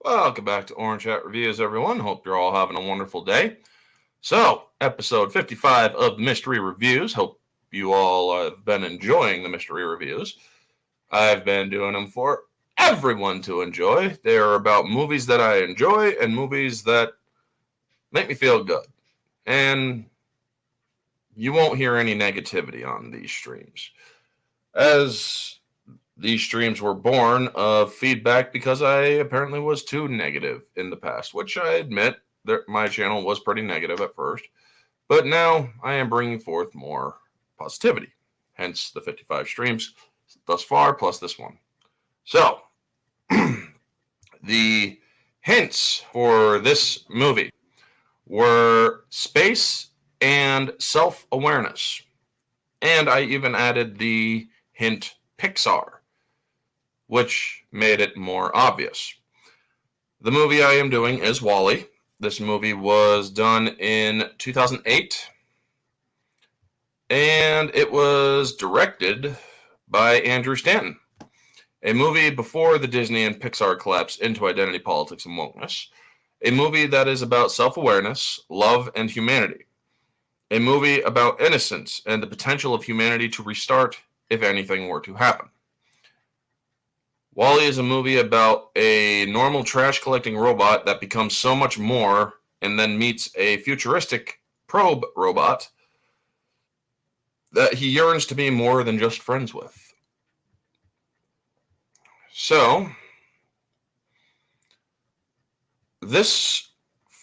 Welcome back to Orange Hat Reviews, everyone. Hope you're all having a wonderful day. So, episode 55 of Mystery Reviews. Hope you all have been enjoying the mystery reviews. I've been doing them for everyone to enjoy. They are about movies that I enjoy and movies that make me feel good. And you won't hear any negativity on these streams. As these streams were born of feedback because I apparently was too negative in the past, which I admit that my channel was pretty negative at first. But now I am bringing forth more positivity, hence the 55 streams thus far, plus this one. So, the hints for this movie were space and self-awareness. And I even added the hint Pixar, which made it more obvious. The movie I am doing is Wally. This movie was done in 2008, and it was directed by Andrew Stanton. A movie before the Disney and Pixar collapse into identity politics and wokeness. A movie that is about self-awareness, love, and humanity. A movie about innocence and the potential of humanity to restart if anything were to happen. Wally is a movie about a normal trash collecting robot that becomes so much more and then meets a futuristic probe robot that he yearns to be more than just friends with. So,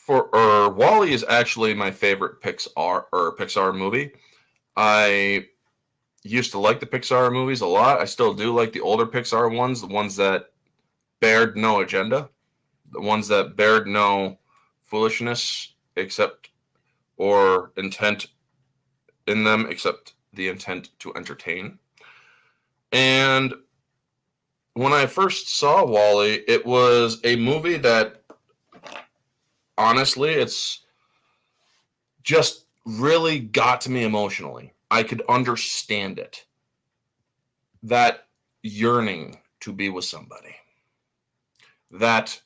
Wally is actually my favorite Pixar movie. I used to like the Pixar movies a lot. I still do like the older Pixar ones, the ones that bared no agenda, the ones that bared no foolishness or intent in them except the intent to entertain. And when I first saw Wally, it was a movie that, honestly, it's just really got to me emotionally. I could understand it. That yearning to be with somebody. That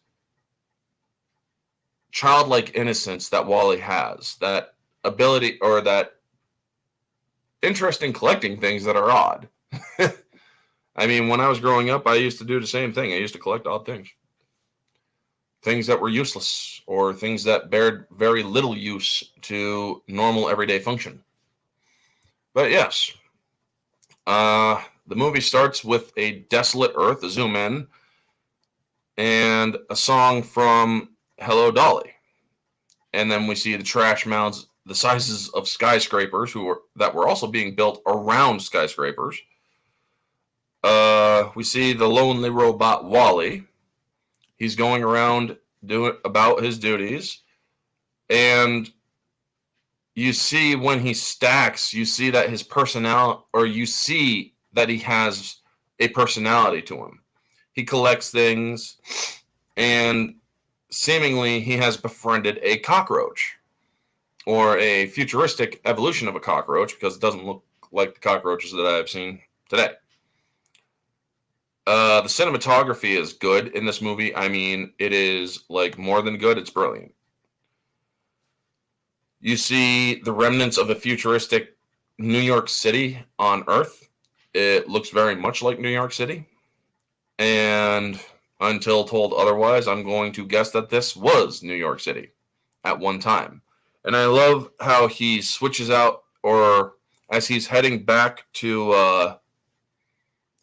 childlike innocence that Wally has. That ability or that interest in collecting things that are odd. I mean, when I was growing up, I used to do the same thing. I used to collect odd things. Things that were useless or things that bared very little use to normal everyday function. But yes, the movie starts with a desolate Earth, a zoom in, and a song from Hello Dolly. And then we see the trash mounds, the sizes of skyscrapers that were also being built around skyscrapers. We see the lonely robot Wally. He's going around doing about his duties, and you see when he stacks, you see that his personality, or you see that he has a personality to him. He collects things, and seemingly he has befriended a cockroach, or a futuristic evolution of a cockroach, because it doesn't look like the cockroaches that I've seen today. The cinematography is good in this movie. I mean, it is like more than good. It's brilliant. You see the remnants of a futuristic New York City on Earth. It looks very much like New York City. And until told otherwise, I'm going to guess that this was New York City at one time. And I love how he switches out, or as he's heading back to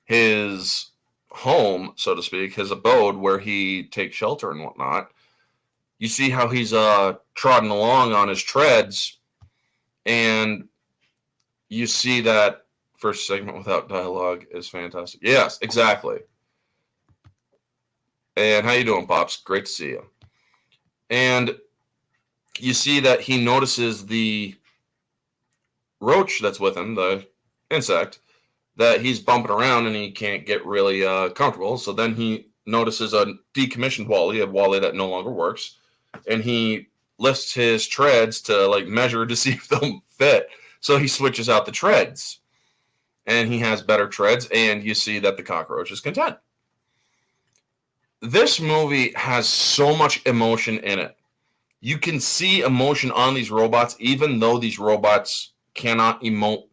his home, so to speak, his abode where he takes shelter and whatnot, you see how he's trotting along on his treads, and you see that first segment without dialogue is fantastic. Yes, exactly. And how you doing, Pops? Great to see you. And you see that he notices the roach that's with him, the insect, that he's bumping around and he can't get really comfortable. So then he notices a decommissioned Wally, a Wally that no longer works, and he lifts his treads to like measure to see if they'll fit. So he switches out the treads, and he has better treads, and you see that the cockroach is content. this movie has so much emotion in it. You can see emotion on these robots, even though these robots cannot emote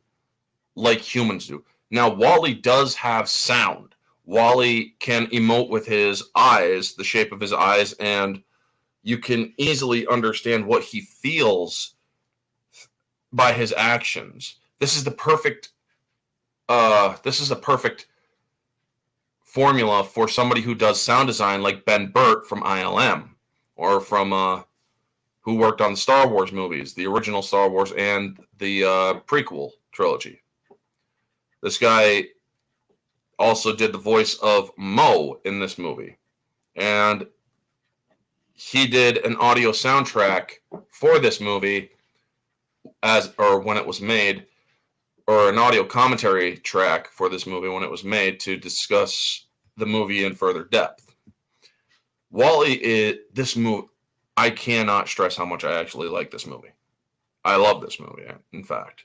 like humans do. Now, Wally does have sound. Wally can emote with his eyes, the shape of his eyes, and you can easily understand what he feels by his actions. This is the perfect formula for somebody who does sound design like Ben Burt from ILM, or from who worked on the Star Wars movies, the original Star Wars and the prequel trilogy. This guy also did the voice of Mo in this movie, and he did an audio soundtrack for this movie when it was made, or an audio commentary track for this movie when it was made, to discuss the movie in further depth. Wally is this movie. I cannot stress how much I actually like this movie. I love this movie, in fact,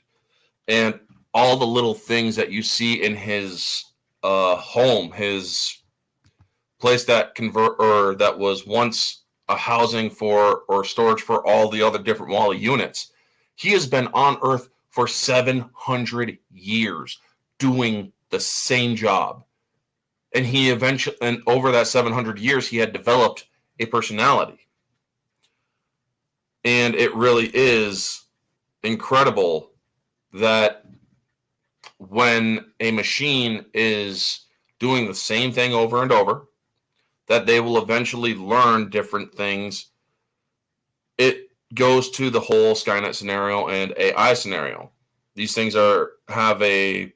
and all the little things that you see in his home, his place that was once a housing for or storage for all the other different Wally units. He has been on Earth for 700 years doing the same job. And and over that 700 years, he had developed a personality. And it really is incredible that when a machine is doing the same thing over and over, that they will eventually learn different things. It goes to the whole Skynet scenario and AI scenario. These things develop a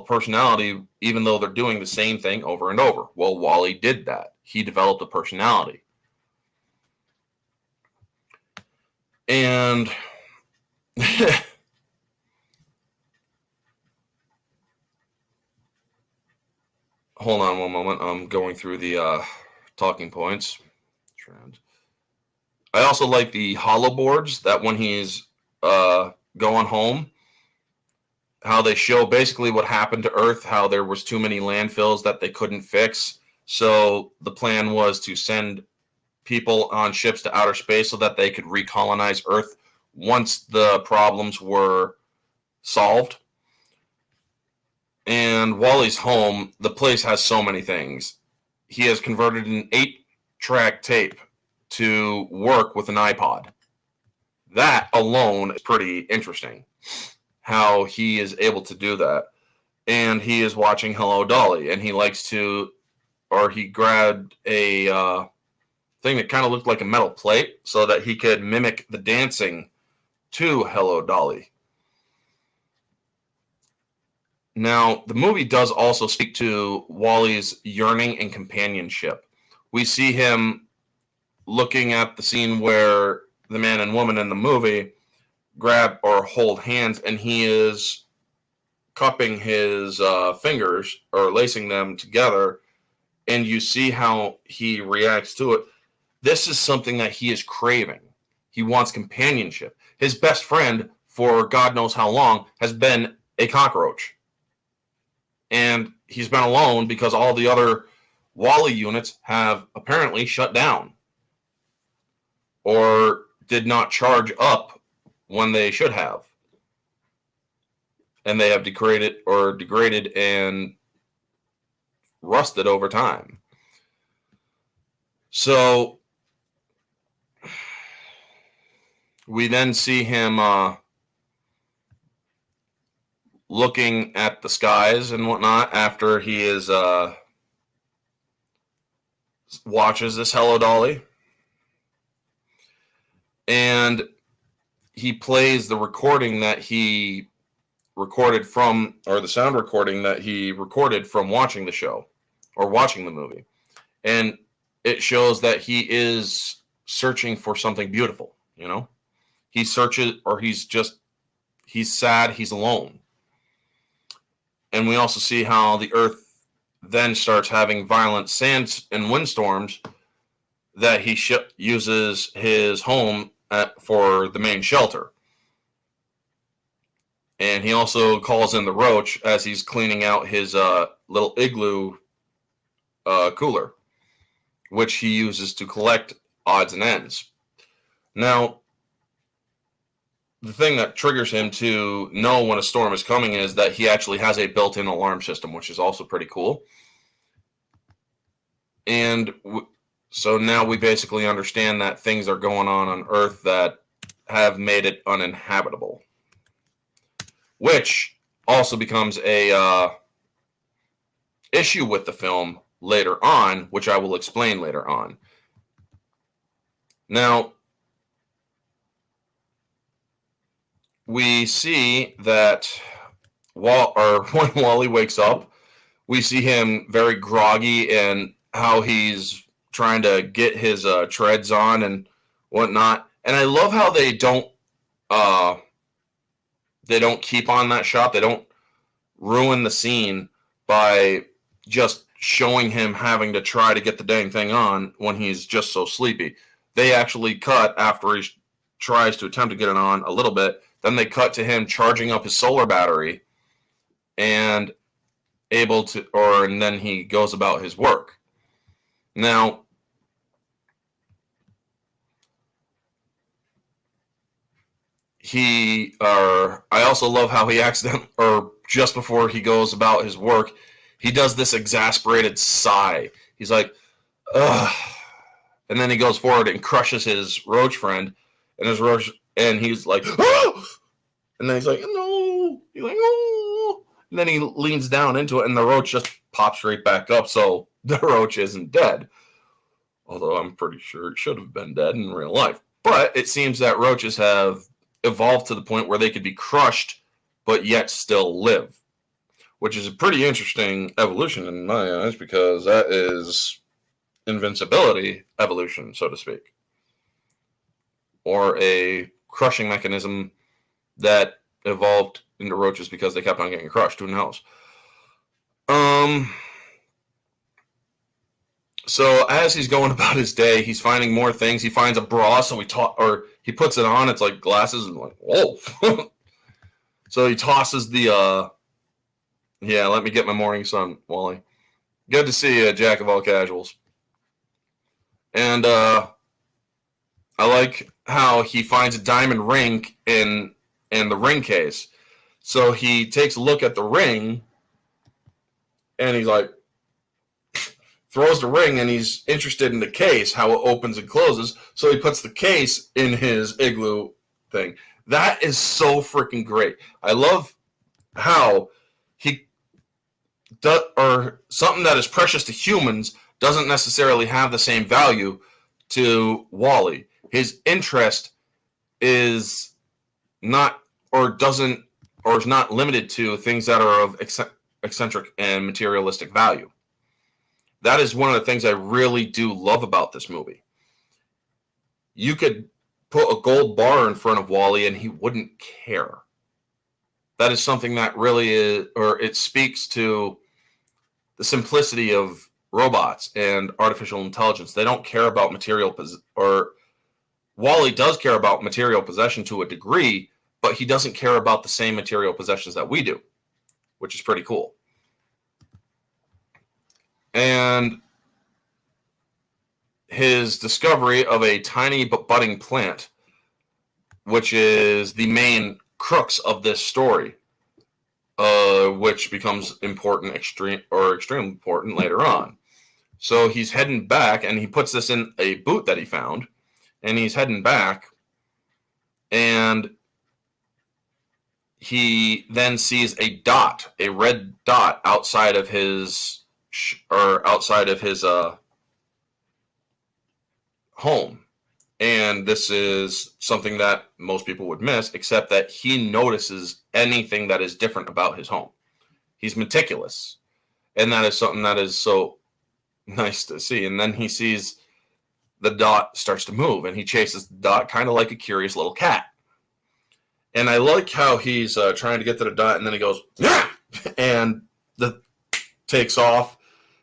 personality even though they're doing the same thing over and over. Well, Wally did that. He developed a personality. And hold on one moment. I'm going through the talking points. I also like the hollow boards that when he's going home, how they show basically what happened to Earth, how there was too many landfills that they couldn't fix. So the plan was to send people on ships to outer space so that they could recolonize Earth once the problems were solved. And Wally's home, the place has so many things. He has converted an 8-track tape to work with an iPod. That alone is pretty interesting, how he is able to do that. And he is watching Hello Dolly, and he grabbed a thing that kind of looked like a metal plate so that he could mimic the dancing to Hello Dolly. Now, the movie does also speak to Wally's yearning and companionship. We see him looking at the scene where the man and woman in the movie grab or hold hands, and he is cupping his fingers or lacing them together, and you see how he reacts to it. This is something that he is craving. He wants companionship. His best friend, for God knows how long, has been a cockroach. And he's been alone because all the other Wally units have apparently shut down or did not charge up when they should have. And they have degraded and rusted over time. So we then see him looking at the skies and whatnot after he is watches this Hello Dolly. And he plays the recording that he recorded from, or the sound recording that he recorded from watching the show or watching the movie. And it shows that he is searching for something beautiful, you know? He searches, or he's sad, he's alone. And we also see how the Earth then starts having violent sand and windstorms that he uses his home for the main shelter. And he also calls in the roach as he's cleaning out his little igloo cooler. which he uses to collect odds and ends. Now, the thing that triggers him to know when a storm is coming is that he actually has a built-in alarm system, which is also pretty cool. And so now we basically understand that things are going on Earth that have made it uninhabitable, which also becomes a issue with the film later on, which I will explain later on. Now, we see that when Wally wakes up, we see him very groggy and how he's trying to get his treads on and whatnot. And I love how they don't keep on that shot. They don't ruin the scene by just showing him having to try to get the dang thing on when he's just so sleepy. They actually cut after he tries to attempt to get it on a little bit. Then they cut to him charging up his solar battery and and then he goes about his work. Now, I also love how he just before he goes about his work, he does this exasperated sigh. He's like, ugh. And then he goes forward and crushes his roach friend, and he's like, oh! And then he's like, no. He's like, oh. And then he leans down into it, and the roach just pops right back up. So the roach isn't dead. Although I'm pretty sure it should have been dead in real life. But it seems that roaches have evolved to the point where they could be crushed, but yet still live. Which is a pretty interesting evolution in my eyes, because that is invincibility evolution, so to speak. Or a crushing mechanism that evolved into roaches because they kept on getting crushed. Who knows? So as he's going about his day, he's finding more things. He finds a bra, so he puts it on. It's like glasses, and like, whoa. So he tosses the let me get my morning sun, Wally. Good to see you, Jack of all casuals. And I like how he finds a diamond ring in the ring case. So he takes a look at the ring, and he's like, throws the ring, and he's interested in the case, how it opens and closes. So he puts the case in his igloo thing. That is so freaking great. I love how something that is precious to humans doesn't necessarily have the same value to Wally. His interest is not limited to things that are of eccentric and materialistic value. That is one of the things I really do love about this movie. You could put a gold bar in front of Wally and he wouldn't care. That is something that really it speaks to the simplicity of robots and artificial intelligence. They don't care about Wally does care about material possession to a degree, but he doesn't care about the same material possessions that we do, which is pretty cool. And his discovery of a tiny but budding plant, which is the main crux of this story, which becomes extremely important later on. So he's heading back, and he puts this in a boot that he found, and he's heading back, and he then sees a red dot outside of his home. And this is something that most people would miss, except that he notices anything that is different about his home. He's meticulous, and that is something that is so nice to see. And then he sees the dot starts to move, and he chases the dot kind of like a curious little cat. And I like how he's trying to get to the dot, and then he goes, yeah! And takes off.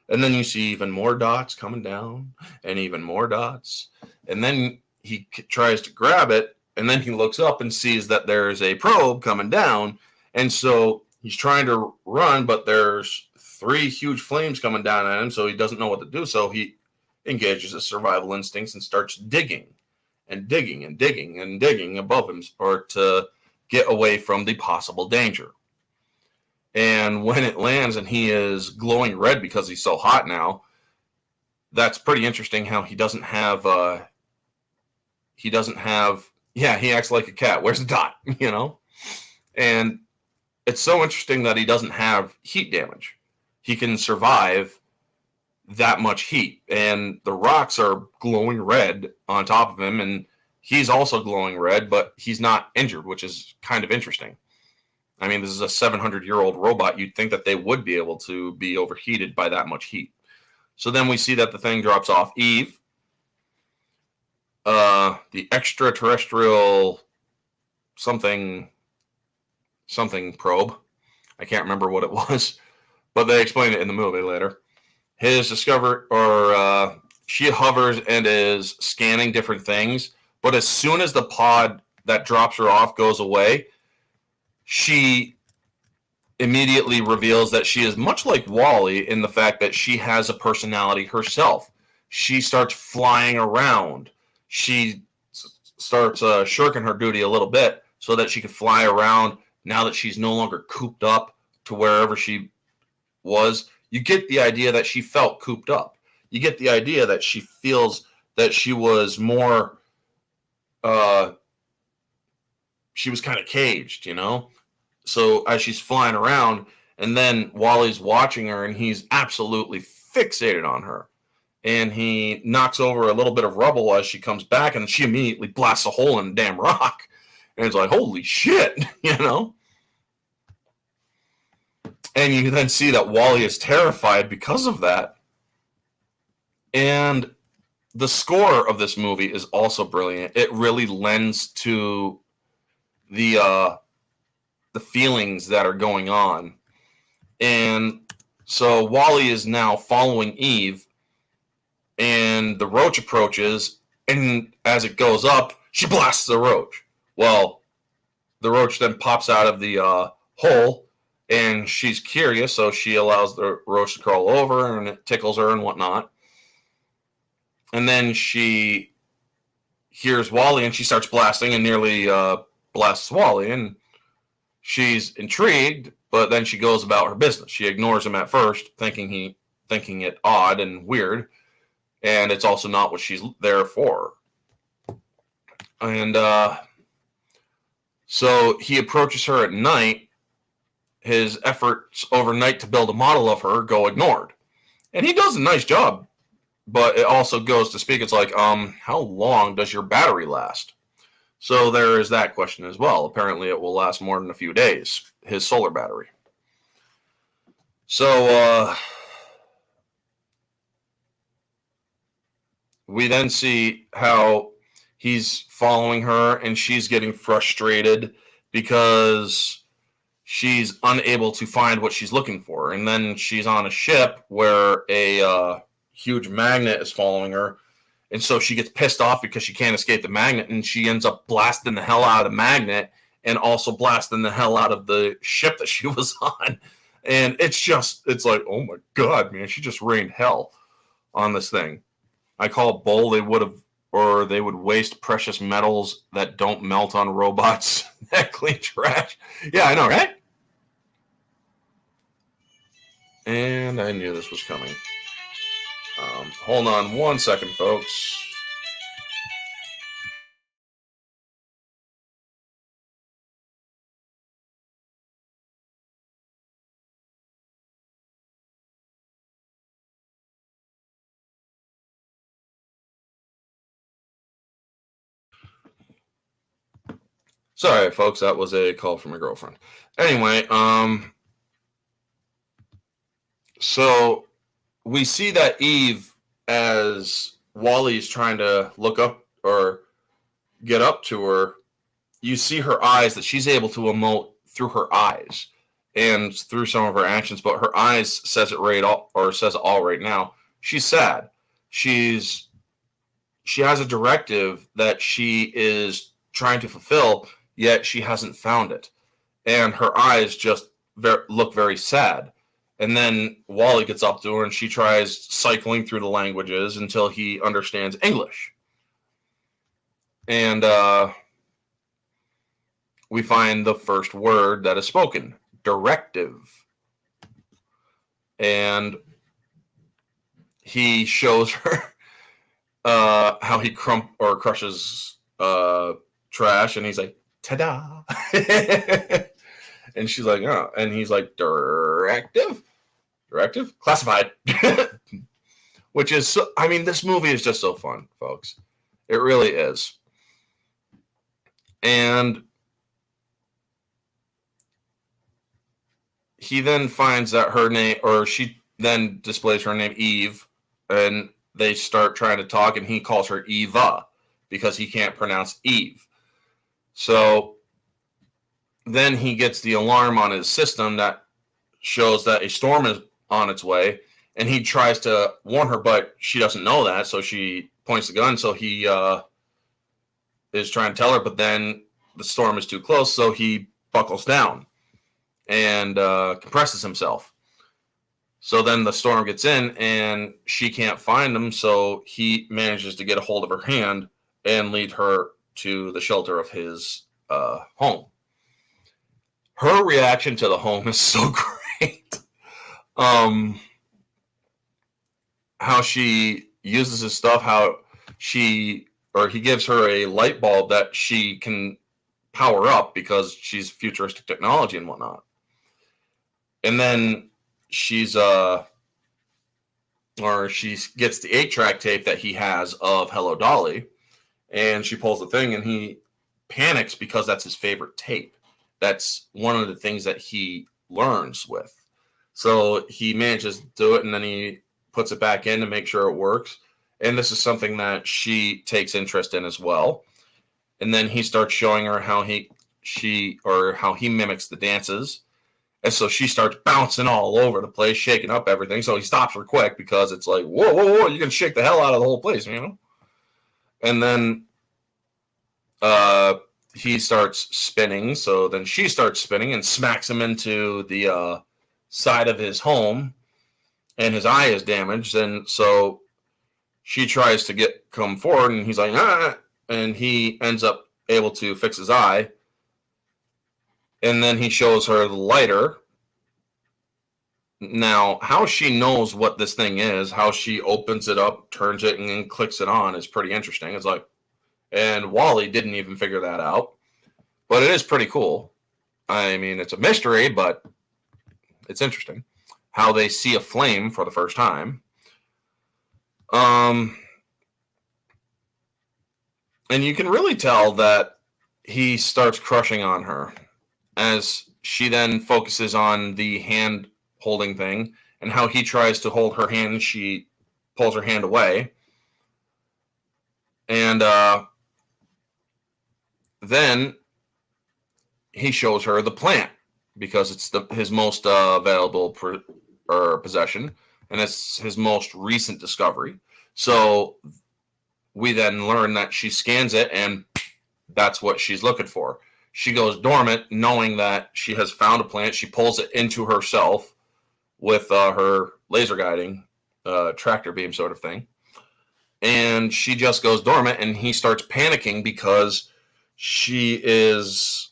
And then you see even more dots coming down, and even more dots. And then he tries to grab it, and then he looks up and sees that there's a probe coming down. And so he's trying to run, but there's 3 huge flames coming down at him, so he doesn't know what to do. So he engages his survival instincts and starts digging and digging and digging and digging above him, or to get away from the possible danger. And when it lands and he is glowing red because he's so hot now, that's pretty interesting how he doesn't have, he acts like a cat. Where's the dot? And it's so interesting that he doesn't have heat damage. He can survive that much heat, and the rocks are glowing red on top of him, and he's also glowing red, but he's not injured, which is kind of interesting. I mean, this is a 700-year-old robot. You'd think that they would be able to be overheated by that much heat. So then we see that the thing drops off Eve, the extraterrestrial something probe. I can't remember what it was, but they explain it in the movie later. She hovers and is scanning different things, but as soon as the pod that drops her off goes away, she immediately reveals that she is much like Wally in the fact that she has a personality herself. She starts flying around. She starts shirking her duty a little bit so that she can fly around now that she's no longer cooped up to wherever she was. You get the idea that she felt cooped up. You get the idea that she feels that she was more, she was kind of caged, So as she's flying around, and then Wally's watching her, and he's absolutely fixated on her. And he knocks over a little bit of rubble as she comes back, and she immediately blasts a hole in the damn rock. And it's like, holy shit, And you then see that Wally is terrified because of that. And the score of this movie is also brilliant. It really lends to the feelings that are going on. And so Wally is now following Eve, and the roach approaches, and as it goes up, she blasts the roach. Well, the roach then pops out of the hole, and she's curious, so she allows the roach to crawl over, and it tickles her and whatnot. And then she hears Wally, and she starts blasting and nearly blasts Wally, and she's intrigued, but then she goes about her business. She ignores him at first, thinking it odd and weird, and it's also not what she's there for. And so he approaches her at night. His efforts overnight to build a model of her go ignored. And he does a nice job, but it also goes to speak. It's like, how long does your battery last? So there is that question as well. Apparently it will last more than a few days, his solar battery. So we then see how he's following her, and she's getting frustrated because she's unable to find what she's looking for. And then she's on a ship where a huge magnet is following her. And so she gets pissed off because she can't escape the magnet, and she ends up blasting the hell out of the magnet and also blasting the hell out of the ship that she was on. And it's like, oh my God, man, she just rained hell on this thing. I call bull. They would waste precious metals that don't melt on robots that clean trash. Yeah, I know, right? And I knew this was coming. Hold on one second, folks. Sorry, folks, that was a call from my girlfriend. Anyway, so we see that Eve, as Wally's trying to look up or get up to her, you see her eyes, that she's able to emote through her eyes and through some of her actions, but her eyes says it all right now. She's sad. She has a directive that she is trying to fulfill, yet she hasn't found it. And her eyes just look very sad. And then Wally gets up to her and she tries cycling through the languages until he understands English. And we find the first word that is spoken, directive. And he shows her how he crushes trash, and he's like, ta-da. And she's like, oh. And he's like, directive? Classified. Which is, so, I mean, this movie is just so fun, folks. It really is. And he then finds that her name, or she then displays her name, Eve, and they start trying to talk, and he calls her Eva because he can't pronounce Eve. So then he gets the alarm on his system that shows that a storm is on its way, and he tries to warn her, but she doesn't know that, so she points the gun, so he is trying to tell her, but then the storm is too close, so he buckles down and compresses himself. So then the storm gets in, and she can't find him, so he manages to get a hold of her hand and lead her to the shelter of his home. Her reaction to the home is so great. How she uses his stuff, how he gives her a light bulb that she can power up because she's futuristic technology and whatnot. And then she gets the 8-track tape that he has of Hello Dolly, and she pulls the thing, and he panics because that's his favorite tape. That's one of the things that he learns with. So he manages to do it, and then he puts it back in to make sure it works. And this is something that she takes interest in as well. And then he starts showing her how he mimics the dances. And so she starts bouncing all over the place, shaking up everything. So he stops her quick because it's like, whoa, whoa, whoa, you can shake the hell out of the whole place, you know? And then he starts spinning. So then she starts spinning and smacks him into the side of his home. And his eye is damaged. And so she tries to come forward, and he's like, ah, and he ends up able to fix his eye. And then he shows her the lighter. Now, how she knows what this thing is, how she opens it up, turns it, and then clicks it on is pretty interesting. It's like, and Wally didn't even figure that out. But it is pretty cool. I mean, it's a mystery, but it's interesting how they see a flame for the first time. And you can really tell that he starts crushing on her as she then focuses on the hand holding thing, and how he tries to hold her hand and she pulls her hand away. And then he shows her the plant because it's his most valuable possession, and it's his most recent discovery. So we then learn that she scans it, and that's what she's looking for. She goes dormant, knowing that she has found a plant. She pulls it into herself with her laser guiding tractor beam sort of thing. And she just goes dormant, and he starts panicking because she is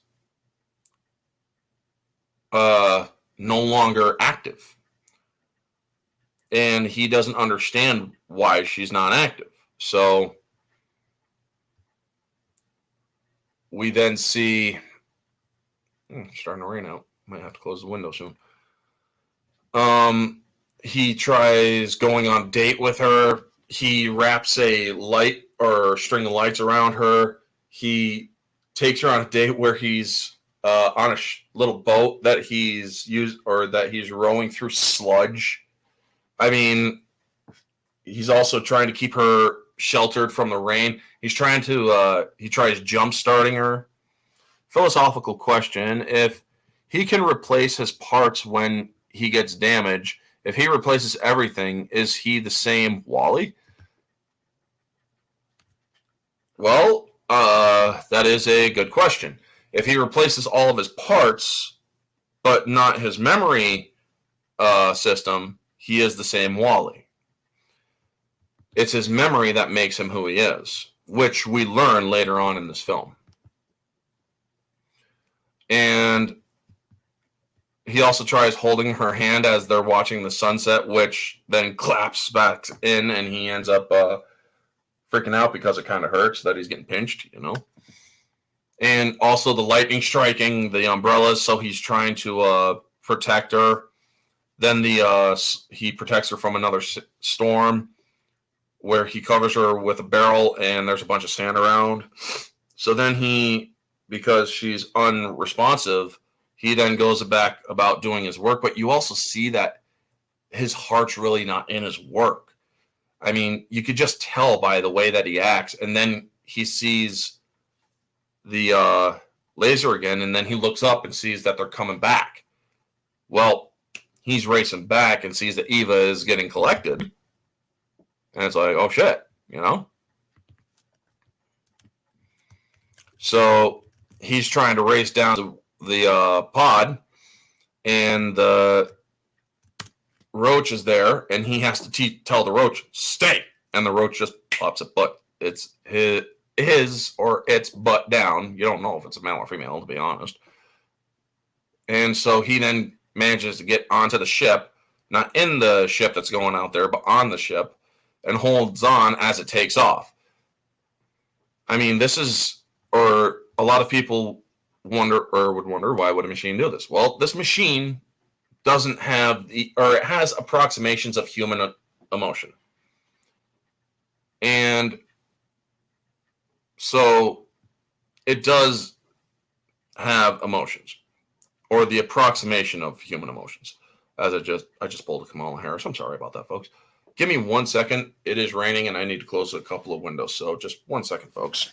no longer active. And he doesn't understand why she's not active. So we then see, it's starting to rain out. Might have to close the window soon. He tries going on a date with her. He wraps a light or string of lights around her. He takes her on a date where he's on a little boat that he's rowing through sludge. I mean, he's also trying to keep her sheltered from the rain. He tries jump starting her. Philosophical question: if he can replace his parts when he gets damaged, if he replaces everything, is he the same Wally? Well, that is a good question. If he replaces all of his parts, but not his memory system, he is the same Wally. It's his memory that makes him who he is, which we learn later on in this film. And he also tries holding her hand as they're watching the sunset, which then claps back in, and he ends up freaking out because it kind of hurts that he's getting pinched, you know. And also the lightning striking the umbrellas, so he's trying to protect her. Then he protects her from another storm, where he covers her with a barrel, and there's a bunch of sand around. So then because she's unresponsive, he then goes back about doing his work. But you also see that his heart's really not in his work. I mean, you could just tell by the way that he acts. And then he sees the laser again, and then he looks up and sees that they're coming back. Well, he's racing back and sees that Eva is getting collected. And it's like, oh shit, you know? So he's trying to race down to the pod, and the roach is there, and he has to tell the roach, stay. And the roach just pops it, but it's his or its butt down. You don't know if it's a male or female, to be honest. And so he then manages to get onto the ship, not in the ship that's going out there, but on the ship, and holds on as it takes off. I mean, or a lot of people would wonder, why would a machine do this? Well, this machine doesn't have it has approximations of human emotion. And so it does have emotions, or the approximation of human emotions. As I just pulled a Kamala Harris. I'm sorry about that, folks. Give me 1 second. It is raining, and I need to close a couple of windows. So just 1 second, folks.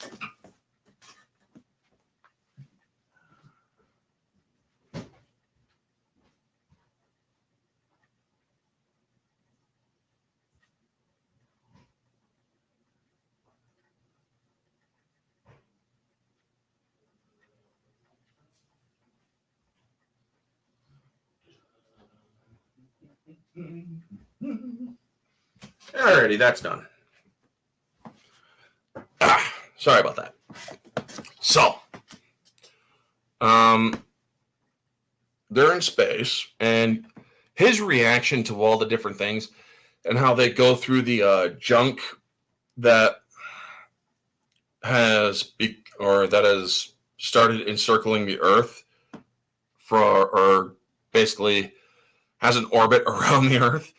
Alrighty, that's done. Sorry about that. So, they're in space, and his reaction to all the different things and how they go through the junk that has started encircling the Earth or basically has an orbit around the Earth.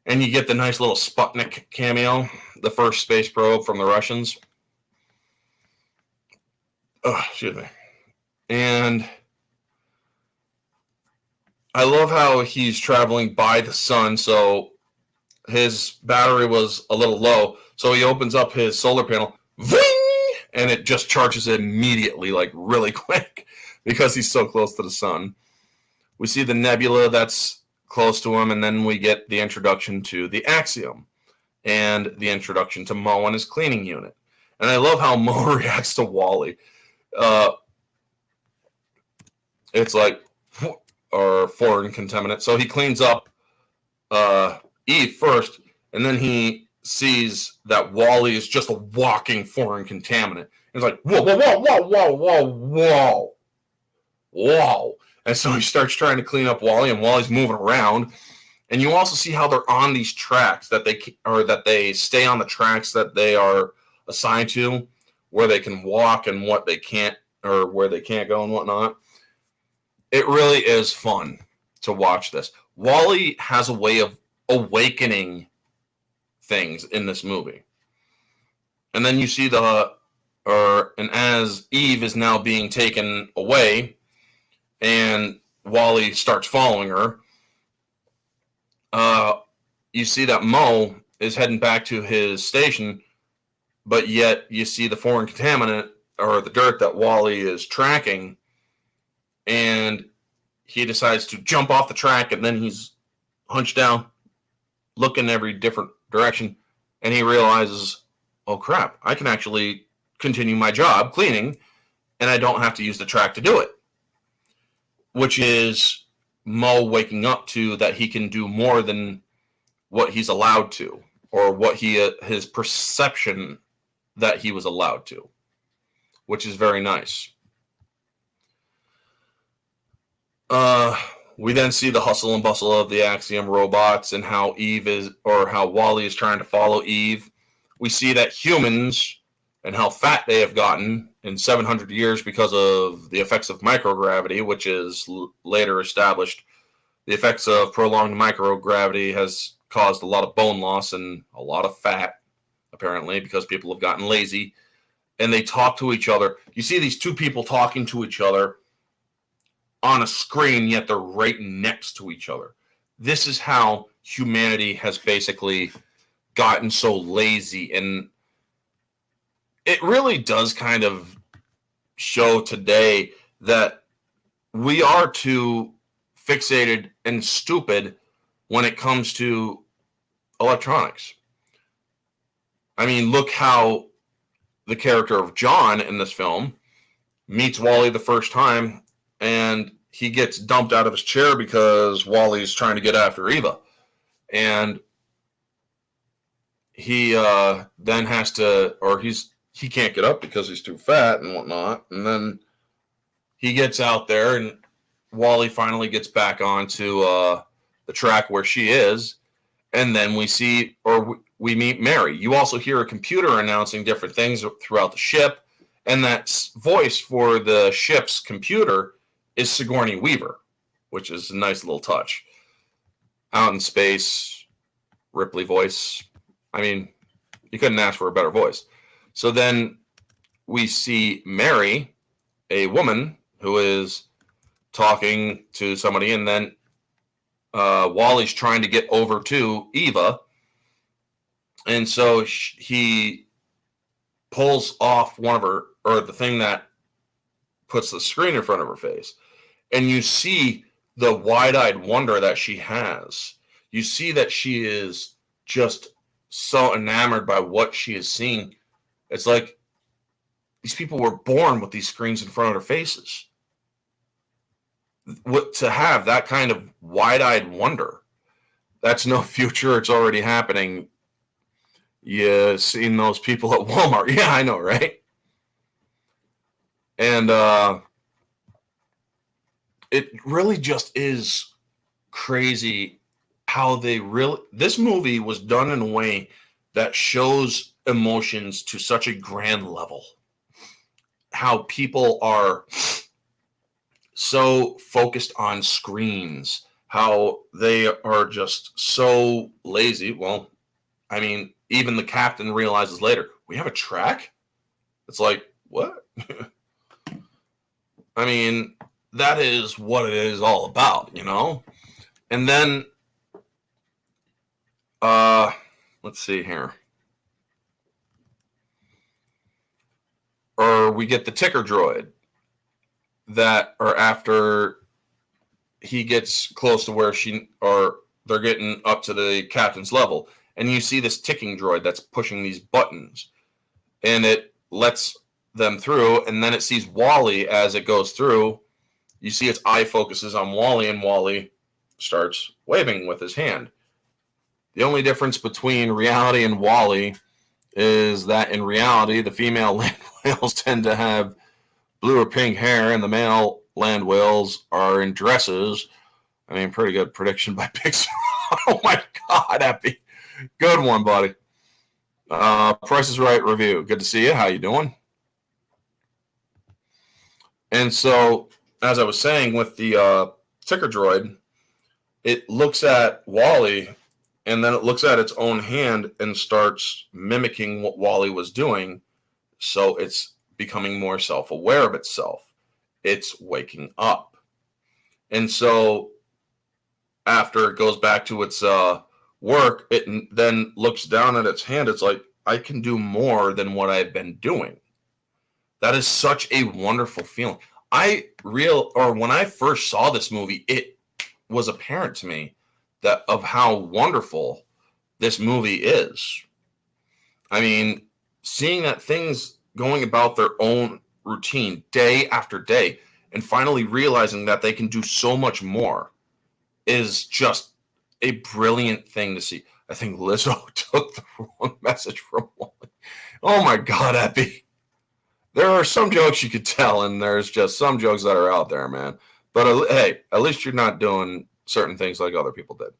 And you get the nice little Sputnik cameo, the first space probe from the Russians. Oh, excuse me. And I love how he's traveling by the sun, so his battery was a little low. So he opens up his solar panel, ving, and it just charges immediately, like really quick, because he's so close to the sun. We see the nebula that's close to him, and then we get the introduction to the Axiom and the introduction to Mo and his cleaning unit. And I love how Mo reacts to Wally. It's like, or foreign contaminant. So he cleans up Eve first, and then he sees that Wally is just a walking foreign contaminant. He's like, whoa, whoa, whoa, whoa, whoa, whoa, whoa, whoa. And so he starts trying to clean up Wally, and Wally's moving around. And you also see how they're on these tracks that they stay on the tracks that they are assigned to, where they can walk and what they can't, or where they can't go and whatnot. It really is fun to watch this. Wally has a way of awakening things in this movie. And then you see and as Eve is now being taken away, and Wally starts following her, you see that Mo is heading back to his station, but yet you see the foreign contaminant, or the dirt that Wally is tracking, and he decides to jump off the track, and then he's hunched down, looking every different direction, and he realizes, oh crap, I can actually continue my job cleaning, and I don't have to use the track to do it. Which is Mo waking up to that he can do more than what he's allowed to, or what his perception that he was allowed to, which is very nice. Uh, we then see the hustle and bustle of the Axiom robots and how how Wally is trying to follow Eve. We see that humans and how fat they have gotten in 700 years because of the effects of microgravity, which is later established. The effects of prolonged microgravity has caused a lot of bone loss and a lot of fat, apparently, because people have gotten lazy. And they talk to each other. You see these two people talking to each other on a screen, yet they're right next to each other. This is how humanity has basically gotten so lazy. And it really does kind of show today that we are too fixated and stupid when it comes to electronics. I mean, look how the character of John in this film meets Wally the first time, and he gets dumped out of his chair because Wally's trying to get after Eva. And he then has to, or he can't get up because he's too fat and whatnot. And then he gets out there, and Wally finally gets back onto the track where she is. And then we meet Mary. You also hear a computer announcing different things throughout the ship. And that voice for the ship's computer is Sigourney Weaver, which is a nice little touch. Out in space, Ripley voice. I mean, you couldn't ask for a better voice. So then we see Mary, a woman who is talking to somebody, and then Wally's trying to get over to Eva. And so he pulls off one of her, or the thing that puts the screen in front of her face. And you see the wide-eyed wonder that she has. You see that she is just so enamored by what she is seeing. It's like these people were born with these screens in front of their faces. To have that kind of wide-eyed wonder, that's no future. It's already happening. You seen those people at Walmart? Yeah, I know, right? And it really just is crazy how this movie was done in a way that shows emotions to such a grand level. How people are so focused on screens, how they are just so lazy. Well, I mean, even the captain realizes later, we have a track? It's like, what? I mean, that is what it is all about, you know? And then, let's see here. Or we get the ticker droid that, or after he gets close to where they're getting up to the captain's level, and you see this ticking droid that's pushing these buttons, and it lets them through, and then it sees Wally as it goes through. You see its eye focuses on Wally, and Wally starts waving with his hand. The only difference between reality and Wally is that in reality, the female land whales tend to have blue or pink hair, and the male land whales are in dresses. I mean, pretty good prediction by Pixar. Oh my God, Happy. Good one, buddy. Price is Right review. Good to see you. How you doing? And so, as I was saying, with the ticker droid, it looks at Wally, and then it looks at its own hand and starts mimicking what Wally was doing. So it's becoming more self-aware of itself. It's waking up. And so after it goes back to its work, it then looks down at its hand. It's like, I can do more than what I've been doing. That is such a wonderful feeling. When I first saw this movie, it was apparent to me of how wonderful this movie is. I mean, seeing that things going about their own routine day after day, and finally realizing that they can do so much more. is just a brilliant thing to see. I think Lizzo took the wrong message from Wally. Oh my God, Epi. There are some jokes you could tell, and there's just some jokes that are out there, man. But hey, at least you're not doing certain things like other people did.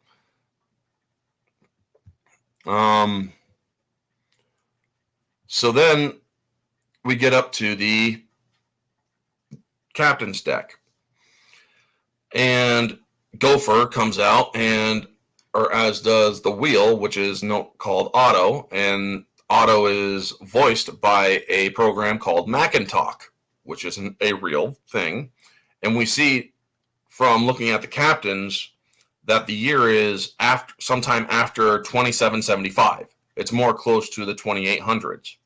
So then we get up to the captain's deck. And Gopher comes out, or as does the wheel, which is called Otto, and Otto is voiced by a program called Macintalk, which isn't a real thing. And we see from looking at the captains that the year is sometime after 2775. It's more close to the 2800s.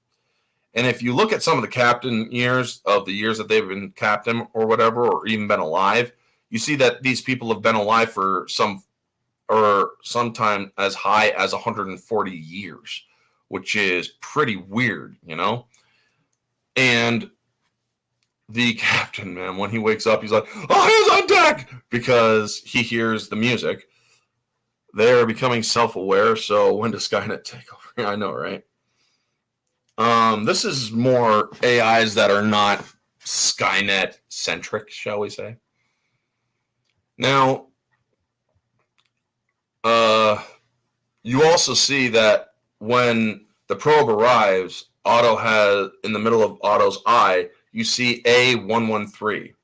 And if you look at some of the captain years of the years that they've been captain or whatever, or even been alive, you see that these people have been alive for sometime as high as 140 years, which is pretty weird, you know? And the captain, man, when he wakes up, he's like, "Oh, he's on deck!" Because he hears the music. They're becoming self-aware, so when does Skynet take over? I know, right? This is more AIs that are not Skynet-centric, shall we say. Now, you also see that when the probe arrives, Otto has, in the middle of Otto's eye, you see A113.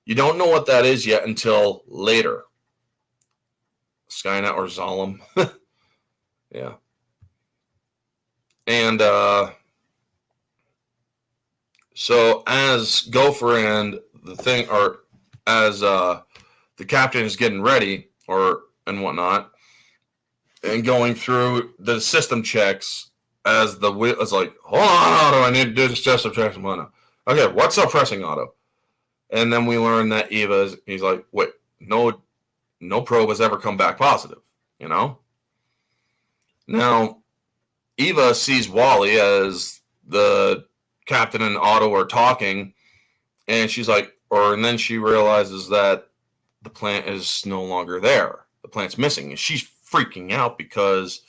You don't know what that is yet until later. Skynet or Zalem. Yeah. And so as Gopher and as the captain is getting ready and whatnot, and going through the system checks, as it's like, "Hold on, Otto, I need to do the system checks and whatnot." Okay, what's so pressing, Otto? And then we learn that he's like, "Wait, no probe has ever come back positive," you know? Now, Eva sees Wally as the captain and Otto are talking, and she's like, and then she realizes that the plant is no longer there. The plant's missing, and she's freaking out because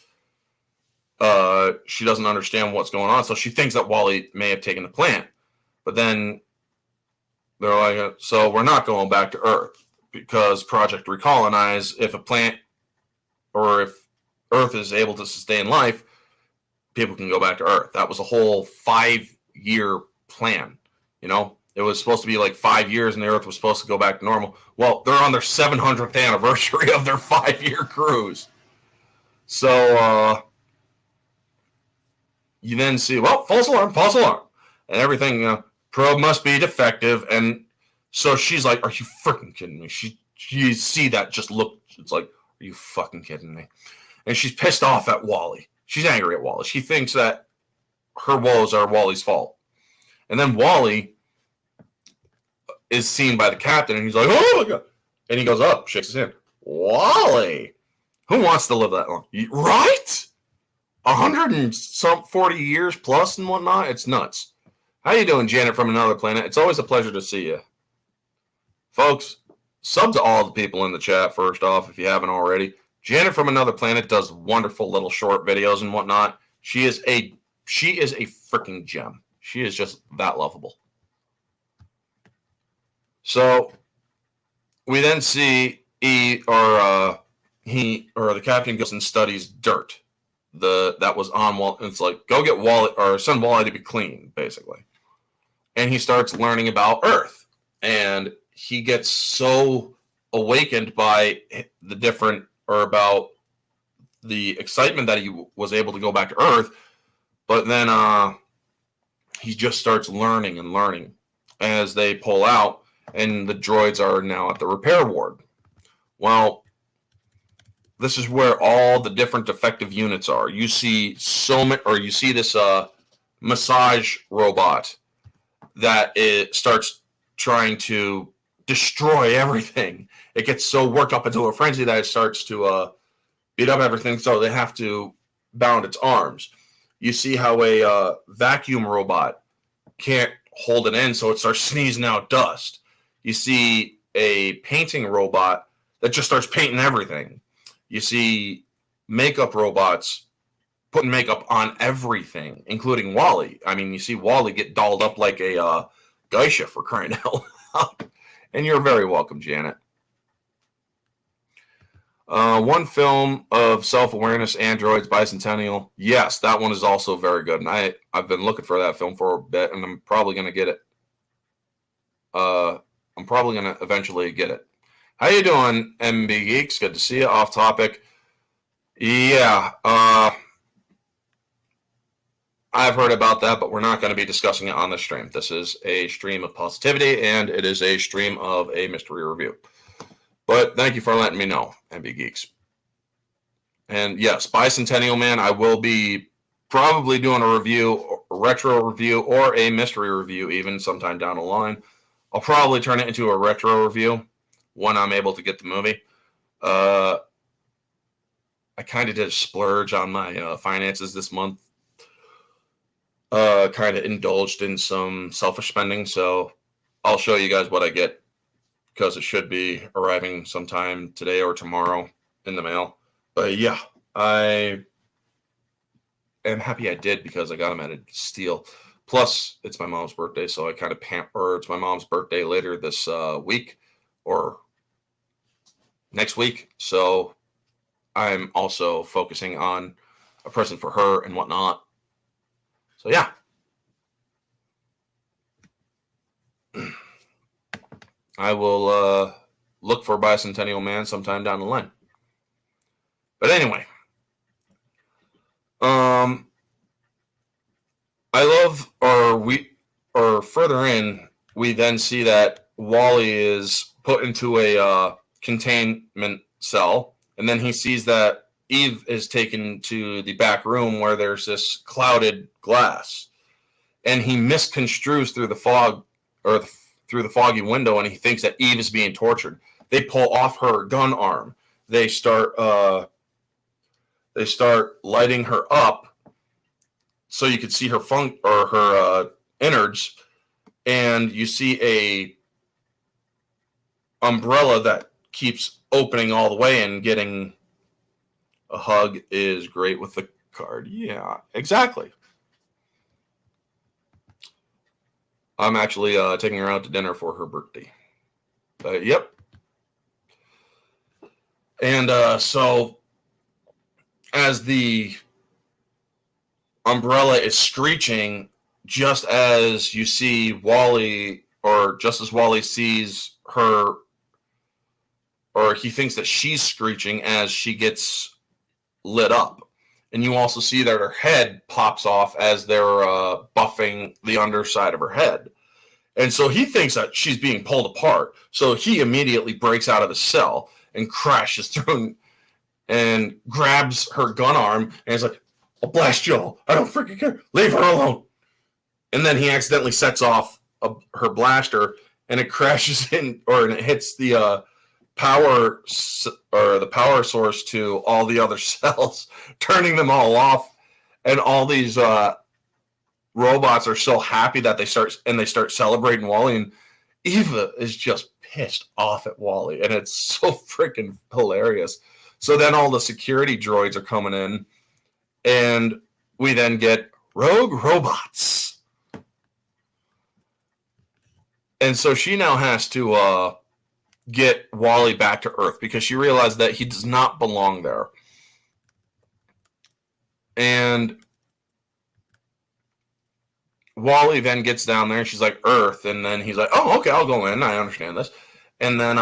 she doesn't understand what's going on. So she thinks that Wally may have taken the plant, but then they're like, "So we're not going back to Earth, because Project Recolonize, if a plant or if Earth is able to sustain life, people can go back to Earth." That was a whole 5-year plan. You know, it was supposed to be like 5 years and the Earth was supposed to go back to normal. Well, they're on their 700th anniversary of their 5-year cruise. So you then see, well, false alarm, and everything, probe must be defective. And so she's like, "Are you freaking kidding me?" You see that just look, it's like, "Are you fucking kidding me?" And she's pissed off at Wally. She's angry at Wally. She thinks that her woes are Wally's fault. And then Wally is seen by the captain, and he's like, "Oh my God." And he goes up, shakes his hand. "Wally, who wants to live that long?" Right? 140 years plus and whatnot. It's nuts. How you doing, Janet from another planet? It's always a pleasure to see you. Folks, sub to all the people in the chat first off if you haven't already. Janet from another planet does wonderful little short videos and whatnot. She is a freaking gem. She is just that lovable. So we then see the captain goes and studies dirt. That was on Wally. It's like, go get Wally, or send Wally to be clean, basically. And he starts learning about Earth, and he gets so awakened by about the excitement that he was able to go back to Earth. But then he just starts learning as they pull out, and the droids are now at the repair ward. Well, this is where all the different defective units are. You see you see this massage robot that it starts trying to destroy everything. It gets so worked up into a frenzy that it starts to beat up everything, so they have to bound its arms. You see how a vacuum robot can't hold it in, so it starts sneezing out dust. You see a painting robot that just starts painting everything. You see makeup robots putting makeup on everything, including Wally. I mean, you see Wally get dolled up like a geisha, for crying out loud. And you're very welcome, Janet. One film of self-awareness androids bicentennial. Yes, that one is also very good, and I've been looking for that film for a bit, and I'm probably gonna get it. I'm probably gonna eventually get it. How you doing, MB Geeks? Good to see you. Off topic. Yeah, I've heard about that, but we're not going to be discussing it on the stream. This is a stream of positivity, and it is a stream of a mystery review. But thank you for letting me know, MB Geeks. And yes, Bicentennial Man, I will be probably doing a review, a retro review, or a mystery review even sometime down the line. I'll probably turn it into a retro review when I'm able to get the movie. I kind of did a splurge on my finances this month. Kind of indulged in some selfish spending, so I'll show you guys what I get, because it should be arriving sometime today or tomorrow in the mail. But yeah, I am happy I did, because I got them at a steal. Plus, it's my mom's birthday, so I kind of it's my mom's birthday later this week or next week. So I'm also focusing on a present for her and whatnot. So yeah. I will look for Bicentennial Man sometime down the line. But anyway, I love, or further in, we then see that Wally is put into a containment cell, and then he sees that Eve is taken to the back room where there's this clouded glass, and he misconstrues through the fog, or through the foggy window, and he thinks that Eve is being tortured. They pull off her gun arm. They start lighting her up so you could see her her innards, and you see a umbrella that keeps opening all the way, and getting a hug is great with the card. Yeah, exactly. I'm actually taking her out to dinner for her birthday. Yep. And so as the umbrella is screeching, just as you see Wally, or just as Wally sees her, or he thinks that she's screeching as she gets lit up. And you also see that her head pops off as they're buffing the underside of her head. And so he thinks that she's being pulled apart. So he immediately breaks out of the cell and crashes through and grabs her gun arm. And he's like, I'll blast you all. I don't freaking care. Leave her alone. And then he accidentally sets off her blaster, and it crashes in, or it hits the power source to all the other cells, turning them all off. And all these robots are so happy that they start celebrating Wally, and Eva is just pissed off at Wally, and it's so freaking hilarious. So then all the security droids are coming in, and we then get rogue robots. And so she now has to get Wally back to Earth, because she realized that he does not belong there. And Wally then gets down there, and she's like, Earth. And then he's like, oh, okay, I'll go in. I understand this. And then,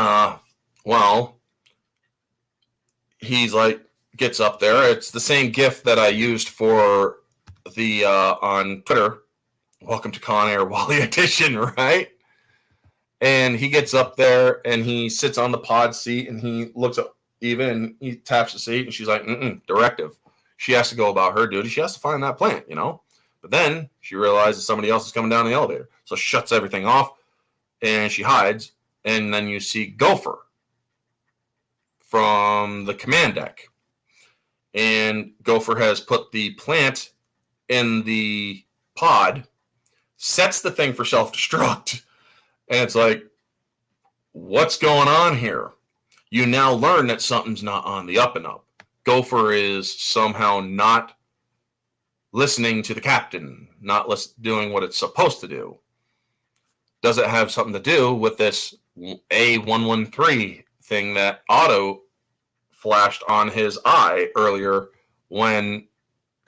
he's like, gets up there. It's the same GIF that I used for the, on Twitter. Welcome to Con Air Wally Edition, right? And he gets up there, and he sits on the pod seat, and he looks at Eva, and he taps the seat, and she's like, directive. She has to go about her duty. She has to find that plant, But then she realizes somebody else is coming down the elevator. So shuts everything off, and she hides. And then you see Gopher from the command deck. And Gopher has put the plant in the pod, sets the thing for self-destruct. And it's like, what's going on here? you now learn that something's not on the up and up. Gopher is somehow not listening to the captain, not doing what it's supposed to do. Does it have something to do with this A113 thing that Otto flashed on his eye earlier when